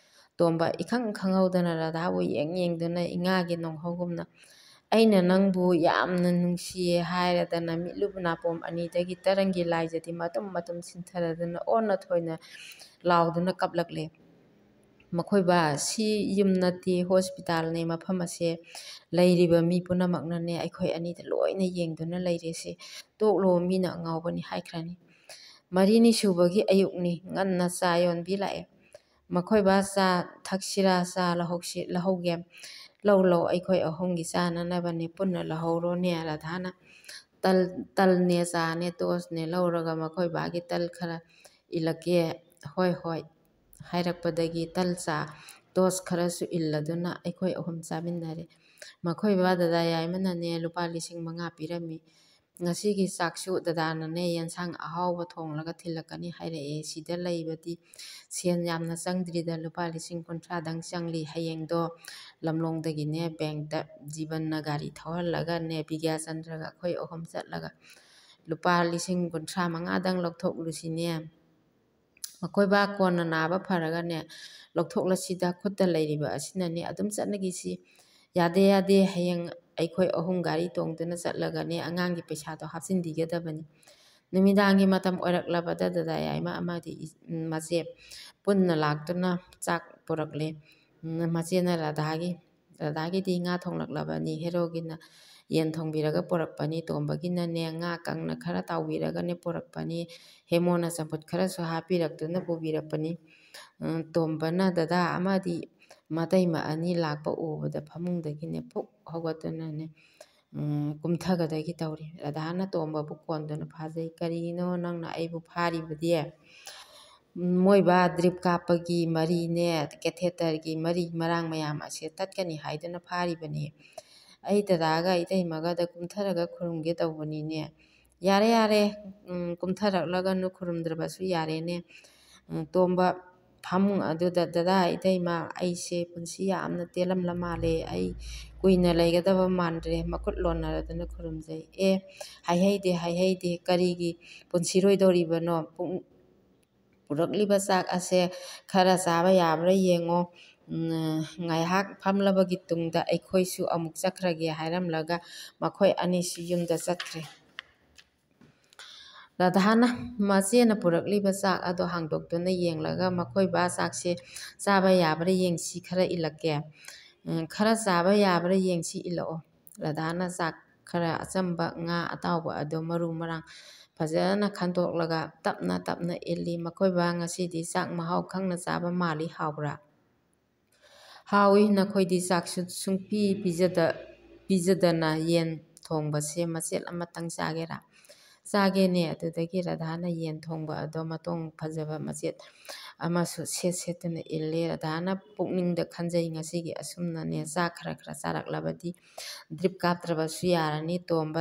ꯇꯣꯝꯕ ꯏꯈꯪ ꯈꯪꯍꯧꯗꯅ ꯔꯙꯥꯕꯨ ꯌꯦꯡꯗꯨꯅ ꯏꯉꯥꯒꯤ ꯅꯣꯡꯍꯧꯒꯨꯝꯅ ꯑꯩꯅ ꯅꯪꯕꯨ ꯌꯥꯝꯅ ꯅꯨꯡꯁꯤꯌꯦ ꯍꯥꯏꯔꯗꯅ ꯃꯤꯠꯂꯨꯞ ꯅꯥꯄꯣꯝ ꯑꯅꯤꯗꯒꯤ ꯇꯔꯪꯒꯤ ꯂꯥꯏꯖꯗꯤ ꯃꯇꯨꯝ ꯃꯇꯨꯝ ꯁꯤꯟꯊꯔꯗꯨꯅ ꯑꯣꯟꯅ ꯊꯣꯏꯅ ꯂꯥꯎꯗꯨꯅ ꯀꯞꯂꯛꯂꯦ ꯃꯈꯣꯏꯕꯥ ꯁꯤ ꯌꯨꯝ ꯅꯠꯇꯦ ꯍꯣꯁꯄꯤꯇꯥꯜꯅꯦ ꯃꯐꯝ ꯑꯁꯦ ꯂꯩꯔꯤꯕ ꯃꯤ ꯄꯨꯝꯅꯃꯛꯅꯅꯦ ꯑꯩꯈꯣꯏ ꯑꯅꯤꯗ ꯂꯣꯏꯅ ꯌꯦꯡꯗꯨꯅ ꯂꯩꯔꯦꯁꯦ ꯇꯣꯛꯂꯣ ꯃꯤꯅ ꯑꯉꯥꯎꯕꯅꯤ ꯍꯥꯏꯈ꯭ꯔꯅꯤ 4ꯅꯤ ꯁꯨꯕꯒꯤ ꯑꯌꯨꯛꯅꯤ ꯉꯟꯅ ꯆꯥ ꯌꯣꯟꯕꯤ ꯂꯥꯛꯑꯦ ꯃꯈꯣꯏꯕꯥ ꯆꯥ ꯊꯛꯁꯤꯔꯥ ꯆꯥ ꯂꯧꯍꯧꯒꯦ ꯂꯧ ꯑꯩꯈꯣꯏ ꯑꯍꯨꯝꯒꯤ ꯆꯥꯅꯅꯕꯅꯦ ꯄꯨꯟꯅ ꯂꯧꯍꯧꯔꯣꯅꯦ ꯔꯙꯥꯅ ꯇꯜꯅꯦ ꯆꯥꯅꯦ ꯇꯣꯁꯅꯦ ꯂꯧꯔꯒ ꯃꯈꯣꯏ ꯕꯥꯒꯤ ꯇꯜ ꯈꯔ ꯏꯜꯂꯛꯀꯦ ꯍꯣꯏ ꯍꯥꯏꯔꯛꯄꯗꯒꯤ ꯇꯜ ꯆꯥ ꯇꯣꯁ ꯈꯔꯁꯨ ꯏꯜꯂꯗꯨꯅ ꯑꯩꯈꯣꯏ ꯑꯍꯨꯝ ꯆꯥꯃꯤꯟꯅꯔꯦ ꯃꯈꯣꯏ ꯕꯥ ꯗꯗꯥ ꯌꯥꯏꯃꯅꯅꯦ ꯂꯨꯄꯥ 5,000 ꯄꯤꯔꯝꯃꯤ ꯉꯁꯤꯒꯤ ꯆꯥꯛꯁꯨ ꯗꯗꯥꯅꯅꯦ ꯌꯦꯟꯁꯥꯡ ꯑꯍꯥꯎꯕ ꯊꯣꯡꯂꯒ ꯊꯤꯜꯂꯛꯀꯅꯤ ꯍꯥꯏꯔꯛꯑꯦ ꯁꯤꯗ ꯂꯩꯕꯗꯤ ꯁꯦꯟ ꯌꯥꯝꯅ ꯆꯪꯗ꯭ꯔꯤꯗ ꯂꯨꯄꯥ 50,000 ꯆꯪꯂꯤ ꯍꯌꯦꯡꯗꯣ ꯂꯝꯂꯣꯡꯗꯒꯤꯅꯦ ꯕꯦꯡꯛꯇ ꯖꯤꯕꯟꯅ ꯒꯥꯔꯤ ꯊꯧꯍꯜꯂꯒꯅꯦ ꯕꯤꯒ꯭ꯌꯥꯆꯟꯗ꯭ꯔꯒ ꯑꯩꯈꯣꯏ ꯑꯍꯨꯝꯆꯠꯂꯒ ꯂꯨꯄꯥ 50,000 ꯂꯧꯊꯣꯛꯂꯨꯁꯤꯅꯦ ꯃꯈꯣꯏ ꯕꯥ ꯀꯣꯟꯅ ꯅꯥꯕ ꯐꯔꯒꯅꯦ ꯂꯧꯊꯣꯛꯂꯁꯤꯗ ꯈꯨꯠꯇ ꯂꯩꯔꯤꯕ ꯑꯁꯤꯅꯅꯦ ꯑꯗꯨꯝ ꯆꯠꯅꯈꯤꯁꯤ ꯌꯥꯗꯦ ꯍꯌꯦꯡ ꯑꯩꯈꯣꯏ ꯑꯍꯨꯝ ꯒꯥꯔꯤ ꯇꯣꯡꯗꯨꯅ ꯆꯠꯂꯒꯅꯦ ꯑꯉꯥꯡꯒꯤ ꯄꯩꯁꯥꯗꯣ ꯍꯥꯞꯆꯤꯟꯕꯤꯒꯗꯕꯅꯤ ꯅꯨꯃꯤꯗꯥꯡꯒꯤ ꯃꯇꯝ ꯑꯣꯏꯔꯛꯂꯕꯗ ꯗꯗꯥ ꯌꯥꯏꯃ ꯑꯃꯗꯤ ꯃꯆꯦ ꯄꯨꯟꯅ ꯂꯥꯛꯇꯨꯅ ꯆꯥꯛ ꯄꯨꯔꯛꯂꯦ ꯃꯆꯦꯅ ꯔꯙꯥꯒꯤꯗꯤ ꯉꯥ ꯊꯣꯡꯂꯛꯂꯕꯅꯤ ꯍꯦꯔꯣꯒꯤꯅ ꯌꯦꯟ ꯊꯣꯡꯕꯤꯔꯒ ꯄꯨꯔꯛꯄꯅꯤ ꯇꯣꯝꯕꯒꯤꯅꯅꯦ ꯉꯥ ꯀꯪꯅ ꯈꯔ ꯇꯥꯎꯕꯤꯔꯒꯅꯦ ꯄꯨꯔꯛꯄꯅꯤ ꯍꯦꯃꯣꯅ ꯆꯝꯐꯨꯠ ꯈꯔꯁꯨ ꯍꯥꯞꯄꯤꯔꯛꯇꯨꯅ ꯄꯨꯕꯤꯔꯛꯄꯅꯤ ꯇꯣꯝꯕꯅ ꯗꯗꯥ ꯑꯃꯗꯤ ꯃꯇꯩꯃ 2 ꯂꯥꯛꯄ ꯎꯕꯗ ꯐꯃꯨꯡꯗꯒꯤꯅꯦ ꯐꯨꯛ ꯍꯧꯒꯠꯇꯨꯅꯅꯦ ꯀꯨꯝꯊꯒꯗꯒꯤ ꯇꯧꯔꯤ꯫ ꯔꯙꯥꯅ ꯇꯣꯝꯕꯕꯨ ꯀꯣꯟꯗꯨꯅ ꯐꯥꯖꯩ, ꯀꯔꯤꯒꯤꯅꯣ ꯅꯪꯅ ꯑꯩꯕꯨ ꯐꯥꯔꯤꯕꯗꯤ? ꯃꯣꯏꯕꯥ ꯗ꯭ꯔꯤꯞ ꯀꯥꯞꯄꯒꯤ ꯃꯔꯤꯅꯦ, ꯀꯦꯊꯦꯇꯔꯒꯤ ꯃꯔꯤ ꯃꯔꯥꯡ ꯃꯌꯥꯝ ꯑꯁꯦ ꯇꯠꯀꯅꯤ ꯍꯥꯏꯗꯨꯅ ꯐꯥꯔꯤꯕꯅꯤ꯫ ꯑꯩ ꯗꯗꯥꯒ ꯏꯇꯩꯃꯒꯗ ꯀꯨꯝꯊꯔꯒ ꯈꯨꯔꯨꯝꯒꯦ ꯇꯧꯕꯅꯤꯅꯦ꯫ ꯌꯥꯔꯦ ꯌꯥꯔꯦ, ꯀꯨꯝꯊꯔꯛꯂꯒꯅꯨ, ꯈꯨꯔꯨꯝꯗ꯭ꯔꯕꯁꯨ ꯌꯥꯔꯦꯅꯦ꯫ ꯇꯣꯝꯕ ꯐꯃꯨꯡ ꯑꯗꯨꯗ ꯗꯗꯥ ꯏꯇꯩꯃ ꯑꯩꯁꯦ ꯄꯨꯟꯁꯤ ꯌꯥꯝꯅ ꯇꯦꯜꯂꯝꯂ ꯃꯥꯜꯂꯦ, ꯑꯩ ꯀꯨꯏꯅ ꯂꯩꯒꯗꯕ ꯃꯥꯟꯗ꯭ꯔꯦ, ꯃꯈꯨꯠ ꯂꯣꯟꯅꯔꯗꯨꯅ ꯈꯨꯔꯨꯝꯖꯩ꯫ ꯍꯥꯏꯍꯩꯗꯦ ꯍꯥꯏꯍꯩꯗꯦ, ꯀꯔꯤꯒꯤ ꯄꯨꯟꯁꯤꯔꯣꯏꯗꯧꯔꯤꯕꯅꯣ? ꯄꯨꯔꯛꯂꯤꯕ ꯆꯥꯛ ꯑꯁꯦ ꯈꯔ ꯆꯥꯕ ꯌꯥꯕ꯭ꯔꯥ ꯌꯦꯡꯉꯣ, ꯉꯥꯏꯍꯥꯛ ꯐꯝꯂꯕꯒꯤ ꯇꯨꯡꯗ ꯑꯩꯈꯣꯏꯁꯨ ꯑꯃꯨꯛ ꯆꯠꯈ꯭ꯔꯒꯦ ꯍꯥꯏꯔꯝꯂꯒ ꯃꯈꯣꯏ ꯑꯅꯤꯁꯨ ꯌꯨꯝꯗ ꯆꯠꯈ꯭ꯔꯦ꯫ ꯔꯙꯥꯅ ꯃꯆꯦꯅ ꯄꯨꯔꯛꯂꯤꯕ ꯆꯥꯛ ꯑꯗꯣ ꯍꯥꯡꯗꯣꯛꯇꯨꯅ ꯌꯦꯡꯂꯒ ꯃꯈꯣꯏꯕꯥ ꯆꯥꯛꯁꯦ ꯆꯥꯕ ꯌꯥꯕ꯭ꯔꯥ ꯌꯦꯡꯁꯤ, ꯈꯔ ꯏꯜꯂꯛꯀꯦ꯫ ꯈꯔ ꯆꯥꯕ ꯌꯥꯕ꯭ꯔꯥ ꯌꯦꯡꯁꯤ, ꯏꯜꯂꯛꯑꯣ꯫ ꯔꯙꯥꯅ ꯆꯥꯛ ꯈꯔ ꯑꯆꯝꯕ ꯉꯥ ꯑꯇꯥꯎꯕ ꯑꯗꯣ ꯃꯔꯨ ꯃꯔꯥꯡ ꯐꯖꯅ ꯈꯟꯗꯣꯛꯂꯒ ꯇꯞꯅ ꯇꯞꯅ ꯏꯜꯂꯤ꯫ ꯃꯈꯣꯏꯕꯥ ꯉꯁꯤꯗꯤ ꯆꯥꯛ ꯃꯍꯥꯎ ꯈꯪꯅ ꯆꯥꯕ ꯃꯥꯜꯂꯤ, ꯍꯥꯎꯕ꯭ꯔꯥ? ꯍꯥꯎꯏ, ꯅꯈꯣꯏꯗꯤ ꯆꯥꯛꯁꯨ ꯁꯨꯡꯄꯤ ꯄꯤꯖꯗꯅ ꯌꯦꯟ ꯊꯣꯡꯕꯁꯦ ꯃꯆꯦꯠ ꯑꯃꯇꯪ ꯆꯥꯒꯦꯔꯥ? ꯆꯥꯒꯦꯅꯦ꯫ ꯑꯗꯨꯗꯒꯤ ꯔꯙꯥꯅ ꯌꯦꯟ ꯊꯣꯡꯕ ꯑꯗꯣ ꯃꯇꯣꯡ ꯐꯖꯕ ꯃꯆꯦꯠ ꯑꯃꯁꯨ ꯁꯦꯠ ꯁꯦꯠꯇꯨꯅ ꯏꯜꯂꯦ꯫ ꯔꯙꯥꯅ ꯄꯨꯛꯅꯤꯡꯗ ꯈꯟꯖꯩ, ꯉꯁꯤꯒꯤ ꯑꯁꯨꯝꯅꯅꯦ ꯆꯥꯛ ꯈꯔ ꯈꯔ ꯆꯥꯔꯛꯂꯕꯗꯤ ꯗ꯭ꯔꯤꯞ ꯀꯥꯞꯇ꯭ꯔꯕꯁꯨ ꯌꯥꯔꯅꯤ꯫ ꯇꯣꯝꯕ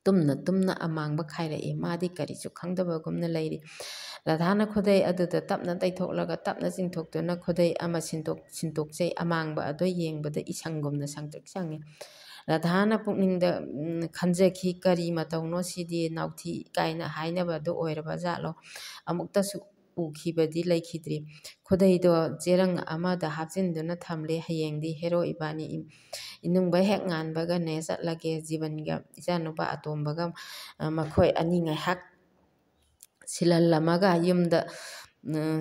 ꯇꯨꯝꯅ ꯇꯨꯝꯅ ꯑꯃꯥꯡꯕ ꯈꯥꯏꯔꯛꯏ, ꯃꯥꯗꯤ ꯀꯔꯤꯁꯨ ꯈꯪꯗꯕꯒꯨꯝꯅ ꯂꯩꯔꯤ꯫ ꯔꯙꯥꯅ ꯈꯨꯗꯩ ꯑꯗꯨꯗ ꯇꯞꯅ ꯇꯩꯊꯣꯛꯂꯒ ꯇꯞꯅ ꯆꯤꯡꯊꯣꯛꯇꯨꯅ ꯈꯨꯗꯩ ꯑꯃ ꯁꯤꯟꯇꯣꯛꯆꯩ꯫ ꯑꯃꯥꯡꯕ ꯑꯗꯣ ꯌꯦꯡꯕꯗ ꯏꯁꯪꯒꯨꯝꯅ ꯁꯪꯇ꯭ꯔꯤꯛ ꯁꯪꯉꯤ꯫ ꯔꯙꯥꯅ ꯄꯨꯛꯅꯤꯡꯗ ꯈꯟꯖꯈꯤ, ꯀꯔꯤ ꯃꯇꯧꯅꯣ ꯁꯤꯗꯤ? ꯅꯥꯎꯊꯤ ꯀꯥꯏꯅ ꯍꯥꯏꯅꯕꯗꯣ ꯑꯣꯏꯔꯕ ꯖꯥꯠꯂꯣ? ꯑꯃꯨꯛꯇꯁꯨ ꯎꯈꯤꯕꯗꯤ ꯂꯩꯈꯤꯗ꯭ꯔꯤ꯫ ꯈꯨꯗꯩꯗꯣ ꯆꯦꯔꯪ ꯑꯃꯗ ꯍꯥꯞꯆꯤꯟꯗꯨꯅ ꯊꯝꯂꯦ꯫ ꯍꯌꯦꯡꯗꯤ ꯍꯦꯔꯣ ꯏꯕꯥꯅꯤ ꯏꯅꯨꯡꯕ ꯍꯦꯛ ꯉꯥꯟꯕꯒꯅꯦ ꯆꯠꯂꯒꯦ, ꯖꯤꯕꯟꯒ ꯏꯆꯥꯅꯨꯄꯥ ꯑꯇꯣꯝꯕꯒ ꯃꯈꯣꯏ ꯑꯅꯤ ꯉꯥꯏꯍꯥꯛ ꯁꯤꯜꯍꯜꯂꯝꯃꯒ ꯌꯨꯝꯗ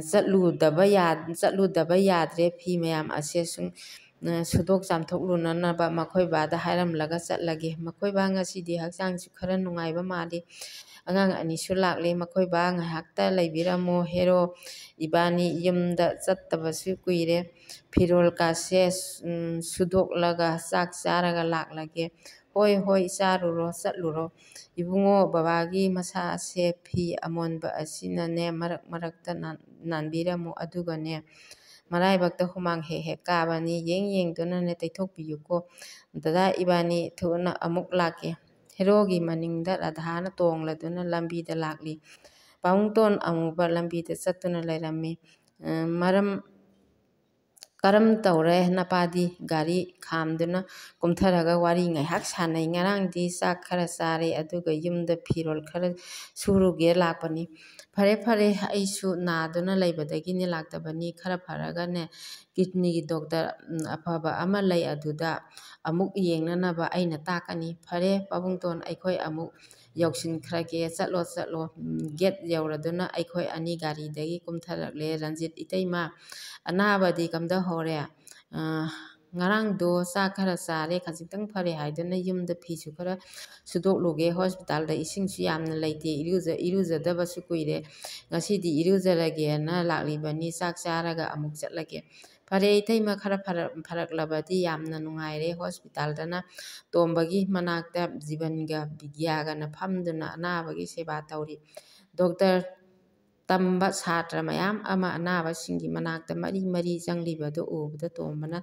ꯆꯠꯂꯨꯗꯕ ꯌꯥꯗ꯭ꯔꯦ꯫ ꯐꯤ ꯃꯌꯥꯝ ꯑꯁꯦ ꯁꯨꯗꯣꯛ ꯆꯥꯝꯊꯣꯛꯂꯨꯅꯅꯕ ꯃꯈꯣꯏꯕꯥꯗ ꯍꯥꯏꯔꯝꯂꯒ ꯆꯠꯂꯒꯦ꯫ ꯃꯈꯣꯏꯕꯥ ꯉꯁꯤꯗꯤ ꯍꯛꯆꯥꯡꯁꯨ ꯈꯔ ꯅꯨꯡꯉꯥꯏꯕ ꯃꯥꯜꯂꯤ꯫ ꯑꯉꯥꯡ ꯑꯅꯤꯁꯨ ꯂꯥꯛꯂꯦ꯫ ꯃꯈꯣꯏꯕꯥ ꯉꯥꯏꯍꯥꯛꯇ ꯂꯩꯕꯤꯔꯝꯃꯣ, ꯍꯦꯔꯣ ꯏꯕꯥꯅꯤ ꯌꯨꯝꯗ ꯆꯠꯇꯕꯁꯨ ꯀꯨꯏꯔꯦ, ꯐꯤꯔꯣꯜꯀꯥꯁꯦ ꯁꯨꯗꯣꯛꯂꯒ ꯆꯥꯛ ꯆꯥꯔꯒ ꯂꯥꯛꯂꯒꯦ꯫ ꯍꯣꯏ ꯍꯣꯏ, ꯆꯥꯔꯨꯔꯣ, ꯆꯠꯂꯨꯔꯣ꯫ ꯏꯕꯨꯡꯉꯣ, ꯕꯕꯥꯒꯤ ꯃꯁꯥꯁꯦ ꯐꯤ ꯑꯃꯣꯟꯕ ꯑꯁꯤꯅꯅꯦ ꯃꯔꯛ ꯃꯔꯛꯇ ꯅꯥꯟꯕꯤꯔꯝꯃꯨ, ꯑꯗꯨꯒꯅꯦ ꯃꯔꯥꯏꯕꯛꯇ ꯍꯨꯃꯥꯡ ꯍꯦꯛ ꯍꯦꯛ ꯀꯥꯕꯅꯤ, ꯌꯦꯡꯗꯨꯅꯅꯦ ꯇꯩꯊꯣꯛꯄꯤꯌꯨꯀꯣ꯫ ꯗꯗꯥ ꯏꯕꯥꯅꯤ ꯊꯨꯅ ꯑꯃꯨꯛ ꯂꯥꯛꯀꯦ꯫ ꯍꯦꯔꯣꯒꯤ ꯃꯅꯤꯡꯗ ꯔꯙꯥꯅ ꯇꯣꯡꯂꯗꯨꯅ ꯂꯝꯕꯤꯗ ꯂꯥꯛꯂꯤ꯫ ꯄꯥꯎꯡꯇꯣꯟ ꯑꯃꯨꯕ ꯂꯝꯕꯤꯗ ꯆꯠꯇꯨꯅ ꯂꯩꯔꯝꯃꯤ꯫ ꯀꯔꯝ ꯇꯧꯔꯦ ꯅꯄꯥꯗꯤ? ꯒꯥꯔꯤ ꯈꯥꯝꯗꯨꯅ ꯀꯨꯝꯊꯔꯒ ꯋꯥꯔꯤ ꯉꯥꯏꯍꯥꯛ ꯁꯥꯟꯅꯩ꯫ ꯉꯔꯥꯡꯗꯤ ꯆꯥꯛ ꯈꯔ ꯆꯥꯔꯦ, ꯑꯗꯨꯒ ꯌꯨꯝꯗ ꯐꯤꯔꯣꯜꯈꯔ ꯁꯨꯔꯨꯒꯦ ꯂꯥꯛꯄꯅꯤ꯫ ꯐꯔꯦ ꯐꯔꯦ, ꯑꯩꯁꯨ ꯅꯥꯗꯨꯅ ꯂꯩꯕꯗꯒꯤꯅꯦ ꯂꯥꯛꯇꯕꯅꯤ꯫ ꯈꯔ ꯐꯔꯒꯅꯦ ꯀꯤꯗꯅꯤꯒꯤ ꯗꯣꯛꯇꯔ ꯑꯐꯕ ꯑꯃ ꯂꯩ, ꯑꯗꯨꯗ ꯑꯃꯨꯛ ꯌꯦꯡꯅꯅꯕ ꯑꯩꯅ ꯇꯥꯛꯀꯅꯤ꯫ ꯐꯔꯦ ꯄꯥꯕꯨꯡꯇꯣꯟ, ꯑꯩꯈꯣꯏ ꯑꯃꯨꯛ ꯌꯧꯁꯤꯟꯈ꯭ꯔꯒꯦ, ꯆꯠꯂꯣ ꯆꯠꯂꯣ꯫ ꯒꯦꯠ ꯌꯧꯔꯗꯨꯅ ꯑꯩꯈꯣꯏ ꯑꯅꯤ ꯒꯥꯔꯤꯗꯒꯤ ꯀꯨꯝꯊꯔꯛꯂꯦ꯫ ꯔꯟꯖꯤꯠ ꯏꯇꯩꯃ, ꯑꯅꯥꯕꯗꯤ ꯀꯝꯗꯧꯍꯧꯔꯦ? ꯉꯔꯥꯡꯗꯣ ꯆꯥꯛ ꯈꯔ ꯆꯥꯔꯦ, ꯈꯖꯤꯛꯇꯪ ꯐꯔꯦ ꯍꯥꯏꯗꯨꯅ ꯌꯨꯝꯗ ꯐꯤꯁꯨꯈꯔ ꯁꯨꯗꯣꯛꯂꯨꯒꯦ, ꯍꯣꯁꯄꯤꯇꯥꯜꯗ ꯏꯁꯤꯡꯁꯨ ꯌꯥꯝꯅ ꯂꯩꯇꯦ, ꯏꯔꯨꯖꯗꯕꯁꯨ ꯀꯨꯏꯔꯦ, ꯉꯁꯤꯗꯤ ꯏꯔꯨꯖꯔꯒꯦꯅ ꯂꯥꯛꯂꯤꯕꯅꯤ, ꯆꯥꯛ ꯆꯥꯔꯒ ꯑꯃꯨꯛ ꯆꯠꯂꯒꯦ꯫ ꯐꯔꯦ ꯏꯇꯩꯃ, ꯈꯔ ꯐꯔꯛꯂꯕꯗꯤ ꯌꯥꯝꯅ ꯅꯨꯡꯉꯥꯏꯔꯦ꯫ ꯍꯣꯁꯄꯤꯇꯥꯜꯗꯅ ꯇꯣꯝꯕꯒꯤ ꯃꯅꯥꯛꯇ ꯖꯤꯕꯟꯒ ꯕꯤꯗ꯭ꯌꯥꯒꯅ ꯐꯝꯗꯨꯅ ꯑꯅꯥꯕꯒꯤ ꯁꯦꯕꯥ ꯇꯧꯔꯤ꯫ ꯗꯣꯛꯇꯔ ꯇꯝꯕ ꯁꯥꯇ꯭ꯔ ꯃꯌꯥꯝ ꯑꯃ ꯑꯅꯥꯕꯁꯤꯡꯒꯤ ꯃꯅꯥꯛꯇ ꯃꯔꯤ ꯃꯔꯤ ꯆꯪꯂꯤꯕꯗꯨ ꯎꯕꯗ ꯇꯣꯝꯕꯅ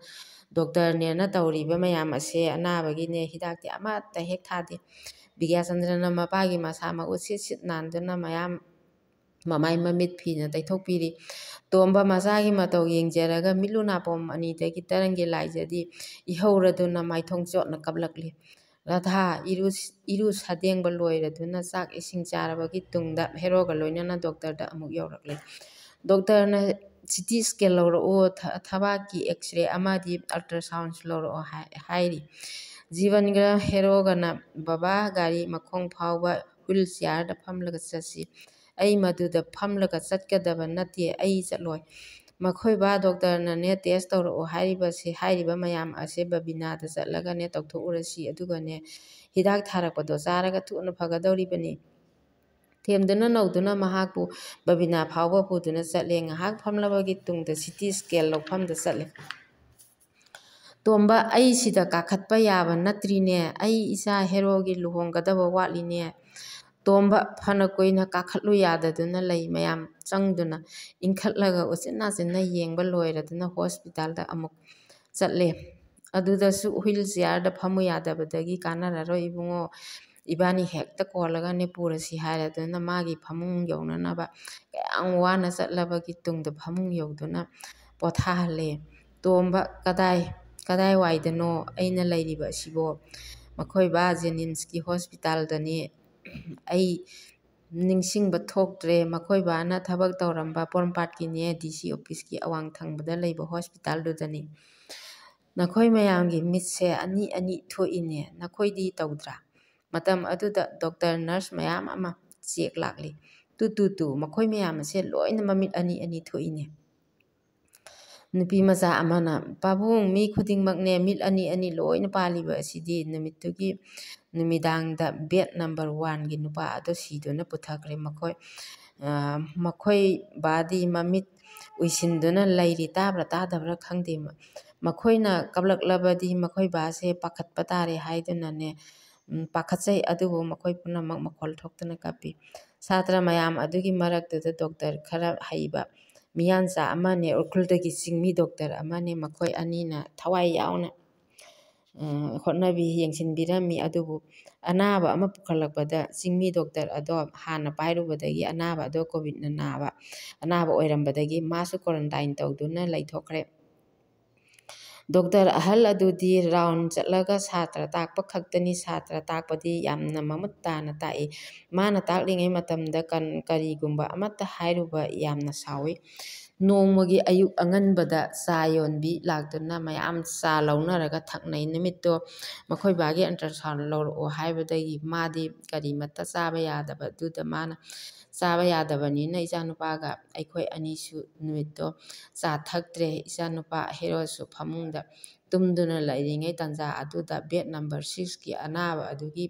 ꯗꯣꯛꯇꯔꯅꯦꯅ ꯇꯧꯔꯤꯕ ꯃꯌꯥꯝ ꯑꯁꯦ ꯑꯅꯥꯕꯒꯤꯅꯦ, ꯍꯤꯗꯥꯛꯇꯤ ꯑꯃꯠꯇ ꯍꯦꯛ ꯊꯥꯗꯦ꯫ ꯕꯤꯗ꯭ꯌꯥꯆꯟꯗ꯭ꯔꯅ ꯃꯄꯥꯒꯤ ꯃꯁꯥ ꯃꯎ ꯁꯤꯠ ꯁꯤꯠ ꯅꯥꯟꯗꯨꯅ ꯃꯃꯥꯏ ꯃꯃꯤꯠ ꯐꯤꯅ ꯇꯩꯊꯣꯛꯄꯤꯔꯤ꯫ ꯇꯣꯝꯕ ꯃꯆꯥꯒꯤ ꯃꯇꯧ ꯌꯦꯡꯖꯔꯒ ꯃꯤꯠꯂꯨ ꯅꯥꯄꯣꯝ ꯑꯅꯤꯗꯒꯤ ꯇꯔꯪꯒꯤ ꯂꯥꯏꯖꯗꯤ ꯏꯍꯧꯔꯗꯨꯅ ꯃꯥꯏꯊꯣꯡ ꯆꯣꯠꯅ ꯀꯞꯂꯛꯂꯤ꯫ ꯔꯙꯥ ꯏꯔꯨ ꯁꯥꯗꯦꯡꯕ ꯂꯣꯏꯔꯗꯨꯅ ꯆꯥꯛ ꯏꯁꯤꯡ ꯆꯥꯔꯕꯒꯤ ꯇꯨꯡꯗ ꯍꯦꯔꯣꯒ ꯂꯣꯏꯅꯅ ꯗꯣꯛꯇꯔꯗ ꯑꯃꯨꯛ ꯌꯧꯔꯛꯂꯦ꯫ ꯗꯣꯛꯇꯔꯅ ꯁꯤꯇꯤ ꯁ꯭ꯀꯦꯟ ꯂꯧꯔꯛꯑꯣ, ꯊꯕꯥꯛꯀꯤ ꯑꯦꯛꯁꯔꯦ ꯑꯃꯗꯤ ꯑꯜꯇ꯭ꯔꯥꯁꯥꯎꯟꯁꯨ ꯂꯧꯔꯛꯑꯣ ꯍꯥꯏꯔꯤ꯫ ꯖꯤꯕꯟꯒ ꯍꯦꯔꯣꯒꯅ ꯕꯕꯥ, ꯒꯥꯔꯤ ꯃꯈꯣꯡ ꯐꯥꯎꯕ ꯍꯨꯏꯜ ꯆꯤꯌꯥꯔꯗ ꯐꯝꯂꯒ ꯆꯠꯁꯤ꯫ ꯑꯩ ꯃꯗꯨꯗ ꯐꯝꯂꯒ ꯆꯠꯀꯗꯕ ꯅꯠꯇꯦ, ꯑꯩ ꯆꯠꯂꯣꯏ꯫ ꯃꯈꯣꯏꯕꯥ, ꯗꯣꯛꯇꯔꯅꯅꯦ ꯇꯦꯁ ꯇꯧꯔꯛꯑꯣ ꯍꯥꯏꯔꯤꯕ ꯃꯌꯥꯝ ꯑꯁꯦ ꯕꯕꯤꯅꯥꯗ ꯆꯠꯂꯒꯅꯦ ꯇꯧꯊꯣꯛꯎꯔꯁꯤ, ꯑꯗꯨꯒꯅꯦ ꯍꯤꯗꯥꯛ ꯊꯥꯔꯛꯄꯗꯣ ꯆꯥꯔꯒ ꯊꯨꯅ ꯐꯒꯗꯧꯔꯤꯕꯅꯤ꯫ ꯊꯦꯝꯗꯨꯅ ꯅꯧꯗꯨꯅ ꯃꯍꯥꯛꯄꯨ ꯕꯕꯤꯅꯥ ꯐꯥꯎꯕ ꯄꯨꯗꯨꯅ ꯆꯠꯂꯦ꯫ ꯉꯥꯏꯍꯥꯛ ꯐꯝꯂꯕꯒꯤ ꯇꯨꯡꯗ ꯁꯤꯇꯤ ꯁ꯭ꯀꯦꯟ ꯂꯧꯐꯝꯗ ꯆꯠꯂꯦ꯫ ꯇꯣꯝꯕ ꯑꯩ ꯁꯤꯗ ꯀꯥꯈꯠꯄ ꯌꯥꯕ ꯅꯠꯇ꯭ꯔꯤꯅꯦ, ꯑꯩ ꯏꯆꯥ ꯍꯦꯔꯣꯒꯤ ꯂꯨꯍꯣꯡꯒꯗꯕ ꯋꯥꯠꯂꯤꯅꯦ꯫ ꯇꯣꯝꯕ ꯐꯅ ꯀꯨꯏꯅ ꯀꯥꯈꯠꯂꯨ ꯌꯥꯗꯗꯨꯅ ꯂꯩ꯫ ꯃꯌꯥꯝ ꯆꯪꯗꯨꯅ ꯏꯟꯈꯠꯂꯒ ꯎꯆꯤꯟ ꯅꯥꯆꯤꯟꯅ ꯌꯦꯡꯕ ꯂꯣꯏꯔꯗꯨꯅ ꯍꯣꯁꯄꯤꯇꯥꯜꯗ ꯑꯃꯨꯛ ꯆꯠꯂꯦ꯫ ꯑꯗꯨꯗꯁꯨ ꯍꯨꯏꯜ ꯆꯤꯌꯥꯔꯗ ꯐꯝꯃꯨ ꯌꯥꯗꯕꯗꯒꯤ ꯀꯥꯟꯅꯔꯔꯣꯏ ꯏꯕꯨꯡꯉꯣ, ꯏꯕꯥꯅꯤ ꯍꯦꯛꯇ ꯀꯣꯜꯂꯒꯅꯦ ꯄꯨꯔꯁꯤ ꯍꯥꯏꯔꯗꯨꯅ ꯃꯥꯒꯤ ꯐꯃꯨꯡ ꯌꯧꯅꯅꯕ ꯀꯌꯥꯝ ꯋꯥꯅ ꯆꯠꯂꯕꯒꯤ ꯇꯨꯡꯗ ꯐꯃꯨꯡ ꯌꯧꯗꯨꯅ ꯄꯣꯊꯥꯍꯜꯂꯦ꯫ ꯇꯣꯝꯕ ꯀꯗꯥꯏꯋꯥꯏꯗꯅꯣ ꯑꯩꯅ ꯂꯩꯔꯤꯕ ꯑꯁꯤꯕꯣ? ꯃꯈꯣꯏ ꯕꯥ ꯖꯦꯅꯤꯝꯁꯀꯤ ꯍꯣꯁꯄꯤꯇꯥꯜꯗꯅꯤ꯫ ꯑꯩ ꯅꯤꯡꯁꯤꯡꯕ ꯊꯣꯛꯇ꯭ꯔꯦ꯫ ꯃꯈꯣꯏ ꯕꯥꯅ ꯊꯕꯛ ꯇꯧꯔꯝꯕ ꯄꯣꯔꯣꯝꯄꯥꯠꯀꯤꯅꯦ ꯗꯤ.ꯁꯤ. ꯑꯣꯐꯤꯁꯀꯤ ꯑꯋꯥꯡ ꯊꯪꯕꯗ ꯂꯩꯕ ꯍꯣꯁꯄꯤꯇꯥꯜꯗꯨꯗꯅꯤ꯫ ꯅꯈꯣꯏ ꯃꯌꯥꯝꯒꯤ ꯃꯤꯠꯁꯦ ꯑꯅꯤ ꯑꯅꯤ ꯊꯣꯛꯏꯅꯦ, ꯅꯈꯣꯏꯗꯤ ꯇꯧꯗ꯭ꯔꯥ? ꯃꯇꯝ ꯑꯗꯨꯗ ꯗꯣꯛꯇꯔ ꯅꯔꯁ ꯃꯌꯥꯝ ꯑꯃ ꯆꯦꯛ ꯂꯥꯛꯂꯤ꯫ ꯇꯨ ꯃꯈꯣꯏ ꯃꯌꯥꯝ ꯑꯁꯦ ꯂꯣꯏꯅ ꯃꯃꯤꯠ ꯑꯅꯤ ꯑꯅꯤ ꯊꯣꯛꯏꯅꯦ꯫ ꯅꯨꯄꯤ ꯃꯆꯥ ꯑꯃꯅ, ꯄꯥꯕꯨꯡ, ꯃꯤ ꯈꯨꯗꯤꯡꯃꯛꯅꯦ ꯃꯤꯠ ꯑꯅꯤ ꯑꯅꯤ ꯂꯣꯏꯅ ꯄꯥꯜꯂꯤꯕ ꯑꯁꯤꯗꯤ ꯅꯨꯃꯤꯠꯇꯨꯒꯤ ꯅꯨꯃꯤꯗꯥꯡꯗ ꯕꯦꯗ ꯅꯝꯕꯔ 1ꯒꯤ ꯅꯨꯄꯥ ꯑꯗꯨ ꯁꯤꯗꯨꯅ ꯄꯨꯊꯈ꯭ꯔꯦ꯫ ꯃꯈꯣꯏ ꯕꯥꯗꯤ ꯃꯃꯤꯠ ꯎꯏꯁꯤꯟꯗꯨꯅ ꯂꯩꯔꯤ, ꯇꯥꯕ꯭ꯔꯥ ꯇꯥꯗꯕ꯭ꯔꯥ ꯈꯪꯗꯦ꯫ ꯃꯈꯣꯏꯅ ꯀꯞꯂꯛꯂꯕꯗꯤ ꯃꯈꯣꯏ ꯕꯥꯁꯦ ꯄꯥꯈꯠꯄ ꯇꯥꯔꯦ ꯍꯥꯏꯗꯨꯅꯅꯦ ꯄꯥꯈꯠꯆꯩ, ꯑꯗꯨꯕꯨ ꯃꯈꯣꯏ ꯄꯨꯝꯅꯃꯛ ꯃꯈꯣꯜ ꯊꯣꯛꯇꯅ ꯀꯞꯄꯤ꯫ ꯁꯥꯇ꯭ꯔ ꯃꯌꯥꯝ ꯑꯗꯨꯒꯤ ꯃꯔꯛꯇꯨꯗ ꯗꯣꯛꯇꯔ ꯈꯔ ꯍꯩꯕ ꯃꯤꯌꯥꯟꯆꯥ ꯑꯃꯅꯦ, ꯎꯈ꯭ꯔꯨꯜꯗꯒꯤ ꯆꯤꯡꯃꯤ ꯗꯣꯛꯇꯔ ꯑꯃꯅꯦ, ꯃꯈꯣꯏ ꯑꯅꯤꯅ ꯊꯋꯥꯏ ꯌꯥꯎꯅ ꯌꯦꯡꯁꯤꯟꯕꯤꯔꯝꯃꯤ꯫ ꯑꯗꯨꯕꯨ ꯑꯅꯥꯕ ꯑꯃ ꯄꯨꯈꯠꯂꯛꯄꯗ ꯆꯤꯡꯃꯤ ꯗꯣꯛꯇꯔ ꯑꯗꯣ ꯍꯥꯟꯅ ꯄꯥꯏꯔꯨꯕꯗꯒꯤ ꯑꯅꯥꯕ ꯑꯗꯣ ꯀꯣꯚꯤꯗꯅ ꯅꯥꯕ ꯑꯅꯥꯕ ꯑꯣꯏꯔꯝꯕꯗꯒꯤ ꯃꯥꯁꯨ ꯀ꯭ꯋꯥꯔꯟꯇꯥꯏꯟ ꯇꯧꯗꯨꯅ ꯂꯩꯊꯣꯛꯈ꯭ꯔꯦ꯫ ꯗꯣꯛꯇꯔ ꯑꯍꯜ ꯑꯗꯨꯗꯤ ꯔꯥꯎꯟ ꯆꯠꯂꯒ ꯁꯥꯇ꯭ꯔ ꯇꯥꯛꯄ ꯈꯛꯇꯅꯤ꯫ ꯁꯥꯇ꯭ꯔ ꯇꯥꯛꯄꯗꯤ ꯌꯥꯝꯅ ꯃꯃꯨꯠ ꯇꯥꯅ ꯇꯥꯛꯏ꯫ ꯃꯥꯅ ꯇꯥꯛꯂꯤꯉꯩ ꯃꯇꯝꯗ ꯀꯔꯤꯒꯨꯝꯕ ꯑꯃꯠꯇ ꯍꯥꯏꯔꯨꯕ ꯌꯥꯝꯅ ꯁꯥꯎꯏ꯫ ꯅꯣꯡꯃꯒꯤ ꯑꯌꯨꯛ ꯑꯉꯟꯕꯗ ꯆꯥ ꯌꯣꯟꯕꯤ ꯂꯥꯛꯇꯨꯅ ꯃꯌꯥꯝ ꯆꯥ ꯂꯧꯅꯔꯒ ꯊꯛꯅꯩ꯫ ꯅꯨꯃꯤꯠꯇꯣ ꯃꯈꯣꯏ ꯕꯥꯒꯤ ꯑꯜꯇ꯭ꯔꯥꯁꯥꯎꯟ ꯂꯧꯔꯛꯑꯣ ꯍꯥꯏꯕꯗꯒꯤ ꯃꯥꯗꯤ ꯀꯔꯤꯃꯠꯇ ꯆꯥꯕ ꯌꯥꯗꯕꯗꯨꯗ ꯃꯥꯅ ꯆꯥꯕ ꯌꯥꯗꯕꯅꯤꯅ ꯏꯆꯥꯅꯨꯄꯥꯒ ꯑꯩꯈꯣꯏ ꯑꯅꯤꯁꯨ ꯅꯨꯃꯤꯠꯇꯣ ꯆꯥ ꯊꯛꯇ꯭ꯔꯦ꯫ ꯏꯆꯥꯅꯨꯄꯥ ꯍꯦꯔꯣꯁꯨ ꯐꯃꯨꯡꯗ ꯇꯨꯝꯗꯨꯅ ꯂꯩꯔꯤꯉꯩ ꯇꯥꯟꯖꯥ ꯑꯗꯨꯗ ꯕꯦꯗ ꯅꯝꯕꯔ 6ꯒꯤ ꯑꯅꯥꯕ ꯑꯗꯨꯒꯤ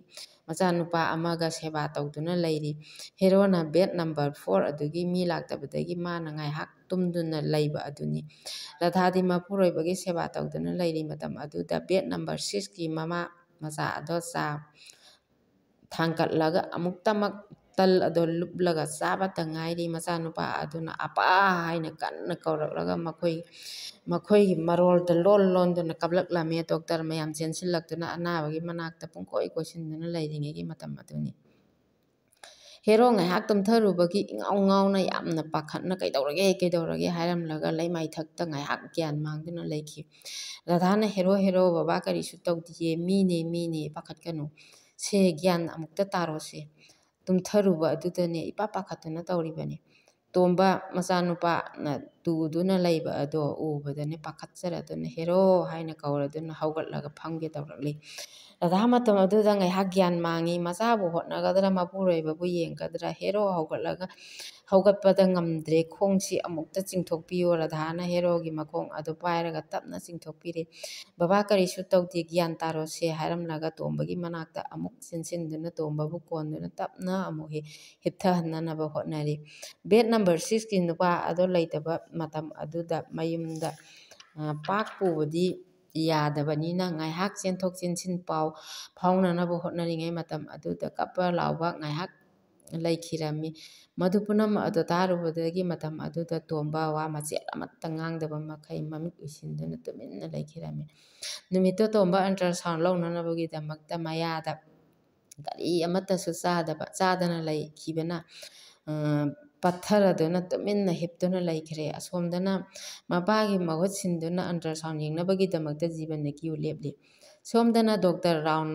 ꯃꯆꯥꯅꯨꯄꯥ ꯑꯃꯒ ꯁꯦꯕꯥ ꯇꯧꯗꯨꯅ ꯂꯩꯔꯤ꯫ ꯍꯦꯔꯣꯅ ꯕꯦꯗ ꯅꯝꯕꯔ 4 ꯑꯗꯨꯒꯤ ꯃꯤ ꯂꯥꯛꯇꯕꯗꯒꯤ ꯃꯥꯅ ꯉꯥꯏꯍꯥꯛ ꯇꯨꯝꯗꯨꯅ ꯂꯩꯕ ꯑꯗꯨꯅꯤ꯫ ꯔꯥꯙꯥꯗꯤ ꯃꯄꯨꯔꯣꯏꯕꯒꯤ ꯁꯦꯕꯥ ꯇꯧꯗꯨꯅ ꯂꯩꯔꯤ꯫ ꯃꯇꯝ ꯑꯗꯨꯗ ꯕꯦꯗ ꯅꯝꯕꯔ 6ꯒꯤ ꯃꯃꯥ ꯃꯆꯥ ꯑꯗꯣ ꯆꯥ ꯊꯥꯡꯀꯠꯂꯒ ꯑꯃꯨꯛꯇꯃꯛ ꯇꯜ ꯑꯗꯣ ꯂꯨꯞꯂꯒ ꯆꯥꯕꯇ ꯉꯥꯏꯔꯤ꯫ ꯃꯆꯥꯅꯨꯄꯥ ꯑꯗꯨꯅ ꯑꯄꯥ ꯍꯥꯏꯅ ꯀꯟꯅ ꯀꯧꯔꯛꯂꯒ ꯃꯈꯣꯏꯒꯤ ꯃꯔꯣꯜꯗ ꯂꯣꯟꯗꯨꯅ ꯀꯞꯂꯛꯂꯝꯃꯦ꯫ ꯗꯣꯛꯇꯔ ꯃꯌꯥꯝ ꯆꯦꯟꯁꯤꯜꯂꯛꯇꯨꯅ ꯑꯅꯥꯕꯒꯤ ꯃꯅꯥꯛꯇ ꯄꯨꯡꯀꯣꯏ ꯀꯣꯏꯁꯤꯟꯗꯨꯅ ꯂꯩꯔꯤꯉꯩꯒꯤ ꯃꯇꯝ ꯑꯗꯨꯅꯤ꯫ ꯍꯦꯔꯣ ꯉꯥꯏꯍꯥꯛ ꯇꯨꯝꯊꯔꯨꯕꯒꯤ ꯏꯉꯥꯎ ꯉꯥꯎꯅ ꯌꯥꯝꯅ ꯄꯥꯈꯠꯅ ꯀꯩꯗꯧꯔꯒꯦ ꯍꯥꯏꯔꯝꯂꯒ ꯂꯩꯃꯥꯏꯊꯛꯇ ꯉꯥꯏꯍꯥꯛ ꯒ꯭ꯌꯥꯟ ꯃꯥꯡꯗꯨꯅ ꯂꯩꯈꯤ꯫ ꯔꯥꯙꯥꯅ, ꯍꯦꯔꯣ ꯕꯕꯥ ꯀꯔꯤꯁꯨ ꯇꯧꯗꯤꯌꯦ, ꯃꯤꯅꯦ, ꯄꯥꯈꯠꯀꯅꯨ ꯁꯦ, ꯒ꯭ꯌꯥꯟ ꯑꯃꯨꯛꯇ ꯇꯥꯔꯣꯁꯦ, ꯇꯨꯝꯊꯔꯨꯕ ꯑꯗꯨꯗꯅꯦ ꯏꯄꯥ ꯄꯥꯈꯠꯇꯨꯅ ꯇꯧꯔꯤꯕꯅꯤ꯫ ꯇꯣꯝꯕ ꯃꯆꯥꯅꯨꯄꯥꯅ ꯇꯨꯗꯨꯅ ꯂꯩꯕ ꯑꯗꯣ ꯎꯕꯗꯅꯦ ꯄꯥꯈꯠꯆꯔꯗꯨꯅ ꯍꯦꯔꯣ ꯍꯥꯏꯅ ꯀꯧꯔꯗꯨꯅ ꯍꯧꯒꯠꯂꯒ ꯐꯝꯒꯦ ꯇꯧꯔꯛꯂꯤ꯫ ꯔꯥꯙꯥ ꯃꯇꯝ ꯑꯗꯨꯗ ꯉꯥꯏꯍꯥꯛ ꯒ꯭ꯌꯥꯟ ꯃꯥꯡꯉꯤ꯫ ꯃꯆꯥꯕꯨ ꯍꯣꯠꯅꯒꯗ꯭ꯔꯥ, ꯃꯄꯨꯔꯣꯏꯕꯕꯨ ꯌꯦꯡꯒꯗ꯭ꯔꯥ? ꯍꯦꯔꯣ ꯍꯧꯒꯠꯄꯗ ꯉꯝꯗ꯭ꯔꯦ, ꯈꯣꯡꯁꯤ ꯑꯃꯨꯛꯇ ꯆꯤꯡꯊꯣꯛꯄꯤꯌꯣ꯫ ꯔꯥꯙꯥꯅ ꯍꯦꯔꯣꯒꯤ ꯃꯈꯣꯡ ꯑꯗꯨ ꯄꯥꯏꯔꯒ ꯇꯞꯅ ꯆꯤꯡꯊꯣꯛꯄꯤꯔꯦ꯫ ꯕꯕꯥ ꯀꯔꯤꯁꯨ ꯇꯧꯗꯦ, ꯒ꯭ꯌꯥꯟ ꯇꯥꯔꯣꯁꯦ ꯍꯥꯏꯔꯝꯂꯒ ꯇꯣꯝꯕꯒꯤ ꯃꯅꯥꯛꯇ ꯑꯃꯨꯛ ꯆꯦꯟꯁꯤꯟꯗꯨꯅ ꯇꯣꯝꯕꯕꯨ ꯀꯣꯟꯗꯨꯅ ꯇꯞꯅ ꯑꯃꯨꯛ ꯍꯤꯞꯊꯍꯟꯅꯕ ꯍꯣꯠꯅꯔꯤ꯫ ꯕꯦꯗ ꯅꯝꯕꯔ 6ꯒꯤ ꯅꯨꯄꯥ ꯑꯗꯣ ꯂꯩꯇꯕ ꯃꯇꯝ ꯑꯗꯨꯗ ꯃꯌꯨꯝꯗ ꯄꯥꯛ ꯄꯨꯕꯗꯤ ꯌꯥꯗꯕꯅꯤꯅ ꯉꯥꯏꯍꯥꯛ ꯆꯦꯟꯊꯣꯛ ꯆꯦꯟꯁꯤꯟ ꯄꯥꯎ ꯐꯥꯎꯅꯅꯕ ꯍꯣꯠꯅꯔꯤꯉꯩ ꯃꯇꯝ ꯑꯗꯨꯗ ꯀꯞꯄ ꯂꯥꯎꯕ ꯉꯥꯏꯍꯥꯛ ꯂꯩꯈꯤꯔꯝꯃꯤ꯫ ꯃꯗꯨ ꯄꯨꯝꯅꯃꯛ ꯑꯗꯨ ꯇꯥꯔꯨꯕꯗꯒꯤ ꯃꯇꯝ ꯑꯗꯨꯗ ꯇꯣꯝꯕ ꯋꯥ ꯃꯆꯦꯠ ꯑꯃꯠꯇ ꯉꯥꯡꯗꯕ ꯃꯈꯩ ꯃꯃꯤꯠ ꯎꯏꯁꯤꯟꯗꯨꯅ ꯇꯨꯃꯤꯟꯅ ꯂꯩꯈꯤꯔꯝꯃꯤ꯫ ꯅꯨꯃꯤꯠꯇꯣ ꯇꯣꯝꯕ ꯑꯜꯇ꯭ꯔꯥꯁꯥꯎꯟ ꯂꯧꯅꯅꯕꯒꯤꯗꯃꯛꯇ ꯃꯌꯥꯗ ꯀꯔꯤ ꯑꯃꯠꯇꯁꯨ ꯆꯥꯗꯅ ꯂꯩꯈꯤꯕꯅ ꯄꯠꯊꯔꯗꯨꯅ ꯇꯨꯃꯤꯟꯅ ꯍꯤꯞꯇꯨꯅ ꯂꯩꯈ꯭ꯔꯦ꯫ ꯑꯁꯣꯝꯗꯅ ꯃꯄꯥꯒꯤ ꯃꯍꯨꯠ ꯁꯤꯟꯗꯨꯅ ꯑꯜꯇ꯭ꯔꯥꯁꯥꯎꯟ ꯌꯦꯡꯅꯕꯒꯤꯗꯃꯛꯇ ꯖꯤꯕꯟꯅ ꯀ꯭ꯌꯨ ꯂꯦꯞꯂꯤ꯫ ꯁꯣꯝꯗꯅ ꯗꯣꯛꯇꯔ ꯔꯥꯎꯟ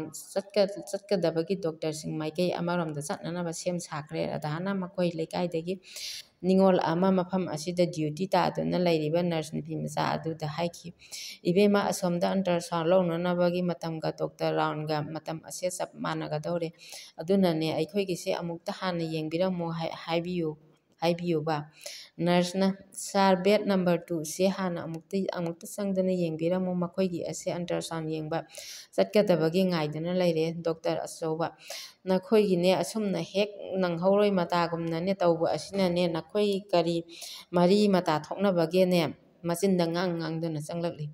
ꯆꯠꯀꯗꯕꯒꯤ ꯗꯣꯛꯇꯔꯁꯤꯡ ꯃꯥꯏꯀꯩ ꯑꯃꯔꯣꯝꯗ ꯆꯠꯅꯅꯕ ꯁꯦꯝ ꯁꯥꯈ꯭ꯔꯦ꯫ ꯔꯥꯙꯥꯅ ꯃꯈꯣꯏ ꯂꯩꯀꯥꯏꯗꯒꯤ ꯅꯤꯉꯣꯜ ꯑꯃ ꯃꯐꯝ ꯑꯁꯤꯗ ꯗ꯭ꯌꯨꯇꯤ ꯇꯥꯗꯨꯅ ꯂꯩꯔꯤꯕ ꯅꯔꯁ ꯅꯨꯄꯤꯃꯆꯥ ꯑꯗꯨꯗ ꯍꯥꯏꯈꯤ, ꯏꯕꯦꯝꯃ, ꯑꯁꯣꯝꯗ ꯑꯜꯇ꯭ꯔꯥꯁꯥꯎꯟ ꯂꯧꯅꯅꯕꯒꯤ ꯃꯇꯝꯒ ꯗꯣꯛꯇꯔ ꯔꯥꯎꯟꯒ ꯃꯇꯝ ꯑꯁꯦ ꯆꯞ ꯃꯥꯟꯅꯒꯗꯧꯔꯦ꯫ ꯑꯗꯨꯅꯅꯦ ꯑꯩꯈꯣꯏꯒꯤꯁꯦ ꯑꯃꯨꯛꯇ ꯍꯥꯟꯅ ꯌꯦꯡꯕꯤꯔꯝꯃꯣ ꯍꯥꯏꯕꯤꯌꯨꯕ꯫ ꯅꯔꯁꯅ, ꯁꯥꯔ, ꯕꯦꯗ ꯅꯝꯕꯔ 2ꯁꯦ ꯍꯥꯟꯅ ꯑꯃꯨꯛꯇ ꯆꯪꯗꯨꯅ ꯌꯦꯡꯕꯤꯔꯝꯃꯣ, ꯃꯈꯣꯏꯒꯤ ꯑꯁꯦ ꯑꯜꯇ꯭ꯔꯥꯁꯥꯎꯟ ꯌꯦꯡꯕ ꯆꯠꯀꯗꯕꯒꯤ ꯉꯥꯏꯗꯨꯅ ꯂꯩꯔꯦ꯫ ꯗꯣꯛꯇꯔ ꯑꯆꯧꯕ, ꯅꯈꯣꯏꯒꯤꯅꯦ ꯑꯁꯨꯝꯅ ꯍꯦꯛ ꯅꯪꯍꯧꯔꯣꯏ ꯃꯇꯥꯒꯨꯝꯅꯅꯦ ꯇꯧꯕ ꯑꯁꯤꯅꯅꯦ ꯅꯈꯣꯏ ꯀꯔꯤ ꯃꯔꯤ ꯃꯇꯥ ꯊꯣꯛꯅꯕꯒꯦꯅꯦ? ꯃꯆꯤꯟꯗ ꯉꯥꯡꯗꯨꯅ ꯆꯪꯂꯛꯂꯤ꯫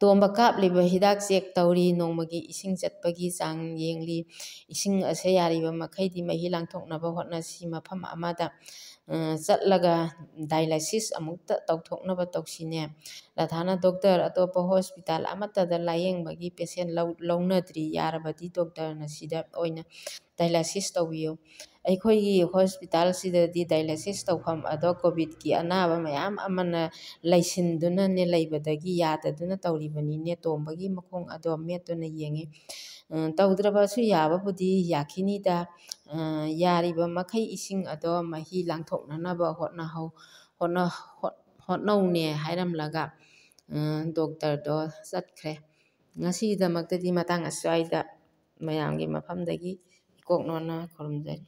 ꯇꯣꯝꯕ ꯀꯥꯞꯂꯤꯕ ꯍꯤꯗꯥꯛ ꯆꯦꯛ ꯇꯧꯔꯤ, ꯅꯣꯡꯃꯒꯤ ꯏꯁꯤꯡ ꯆꯠꯄꯒꯤ ꯆꯥꯡ ꯌꯦꯡꯂꯤ, ꯏꯁꯤꯡ ꯑꯁꯦ ꯌꯥꯔꯤꯕ ꯃꯈꯩꯗꯤ ꯃꯍꯤ ꯂꯥꯡꯊꯣꯛꯅꯕ ꯍꯣꯠꯅꯁꯤ, ꯃꯐꯝ ꯑꯃꯗ ꯆꯠꯂꯒ ꯗꯥꯏꯂꯥꯏꯁꯤꯁ ꯑꯃꯨꯛꯇ ꯇꯧꯊꯣꯛꯅꯕ ꯇꯧꯁꯤꯅꯦ, ꯔꯥꯙꯥꯅ ꯗꯣꯛꯇꯔ ꯑꯇꯣꯞꯄ ꯍꯣꯁꯄꯤꯇꯥꯜ ꯑꯃꯠꯇꯗ ꯂꯥꯌꯦꯡꯕꯒꯤ ꯄꯦꯁꯦꯟ ꯂꯧꯅꯗ꯭ꯔꯤ, ꯌꯥꯔꯕꯗꯤ ꯗꯣꯛꯇꯔꯅ ꯁꯤꯗ ꯑꯣꯏꯅ ꯗꯥꯏꯂꯥꯏꯁꯤꯁ ꯇꯧꯕꯤꯌꯨ꯫ ꯑꯩꯈꯣꯏꯒꯤ ꯍꯣꯁꯄꯤꯇꯥꯜꯁꯤꯗꯗꯤ ꯗꯥꯏꯂꯥꯏꯁꯤꯁ ꯇꯧꯐꯝ ꯑꯗꯣ ꯀꯣꯚꯤꯗꯀꯤ ꯑꯅꯥꯕ ꯃꯌꯥꯝ ꯑꯃꯅ ꯂꯩꯁꯤꯟꯗꯨꯅꯅꯦ ꯂꯩꯕꯗꯒꯤ ꯌꯥꯗꯗꯨꯅ ꯇꯧꯔꯤꯕꯅꯤꯅꯦ꯫ ꯇꯣꯝꯕꯒꯤ ꯃꯈꯣꯡ ꯑꯗꯣ ꯃꯦꯠꯇꯨꯅ ꯌꯦꯡꯉꯤ꯫ ꯇꯧꯗ꯭ꯔꯕꯁꯨ ꯌꯥꯕꯕꯨꯗꯤ ꯌꯥꯈꯤꯅꯤꯗ, ꯌꯥꯔꯤꯕ ꯃꯈꯩ ꯏꯁꯤꯡ ꯑꯗꯣ ꯃꯍꯤ ꯂꯥꯡꯊꯣꯛꯅꯅꯕ ꯍꯣꯠꯅꯧꯅꯦ ꯍꯥꯏꯔꯝꯂꯒ ꯗꯣꯛꯇꯔꯗꯣ ꯆꯠꯈ꯭ꯔꯦ꯫ ꯉꯁꯤꯒꯤꯗꯃꯛꯇꯗꯤ ꯃꯇꯥꯡ ꯑꯁ꯭ꯋꯥꯏꯗ ꯃꯌꯥꯝꯒꯤ ꯃꯐꯝꯗꯒꯤ ꯏꯀꯣꯛ ꯅꯣꯟꯅ ꯈꯨꯔꯨꯝꯖꯔꯤ꯫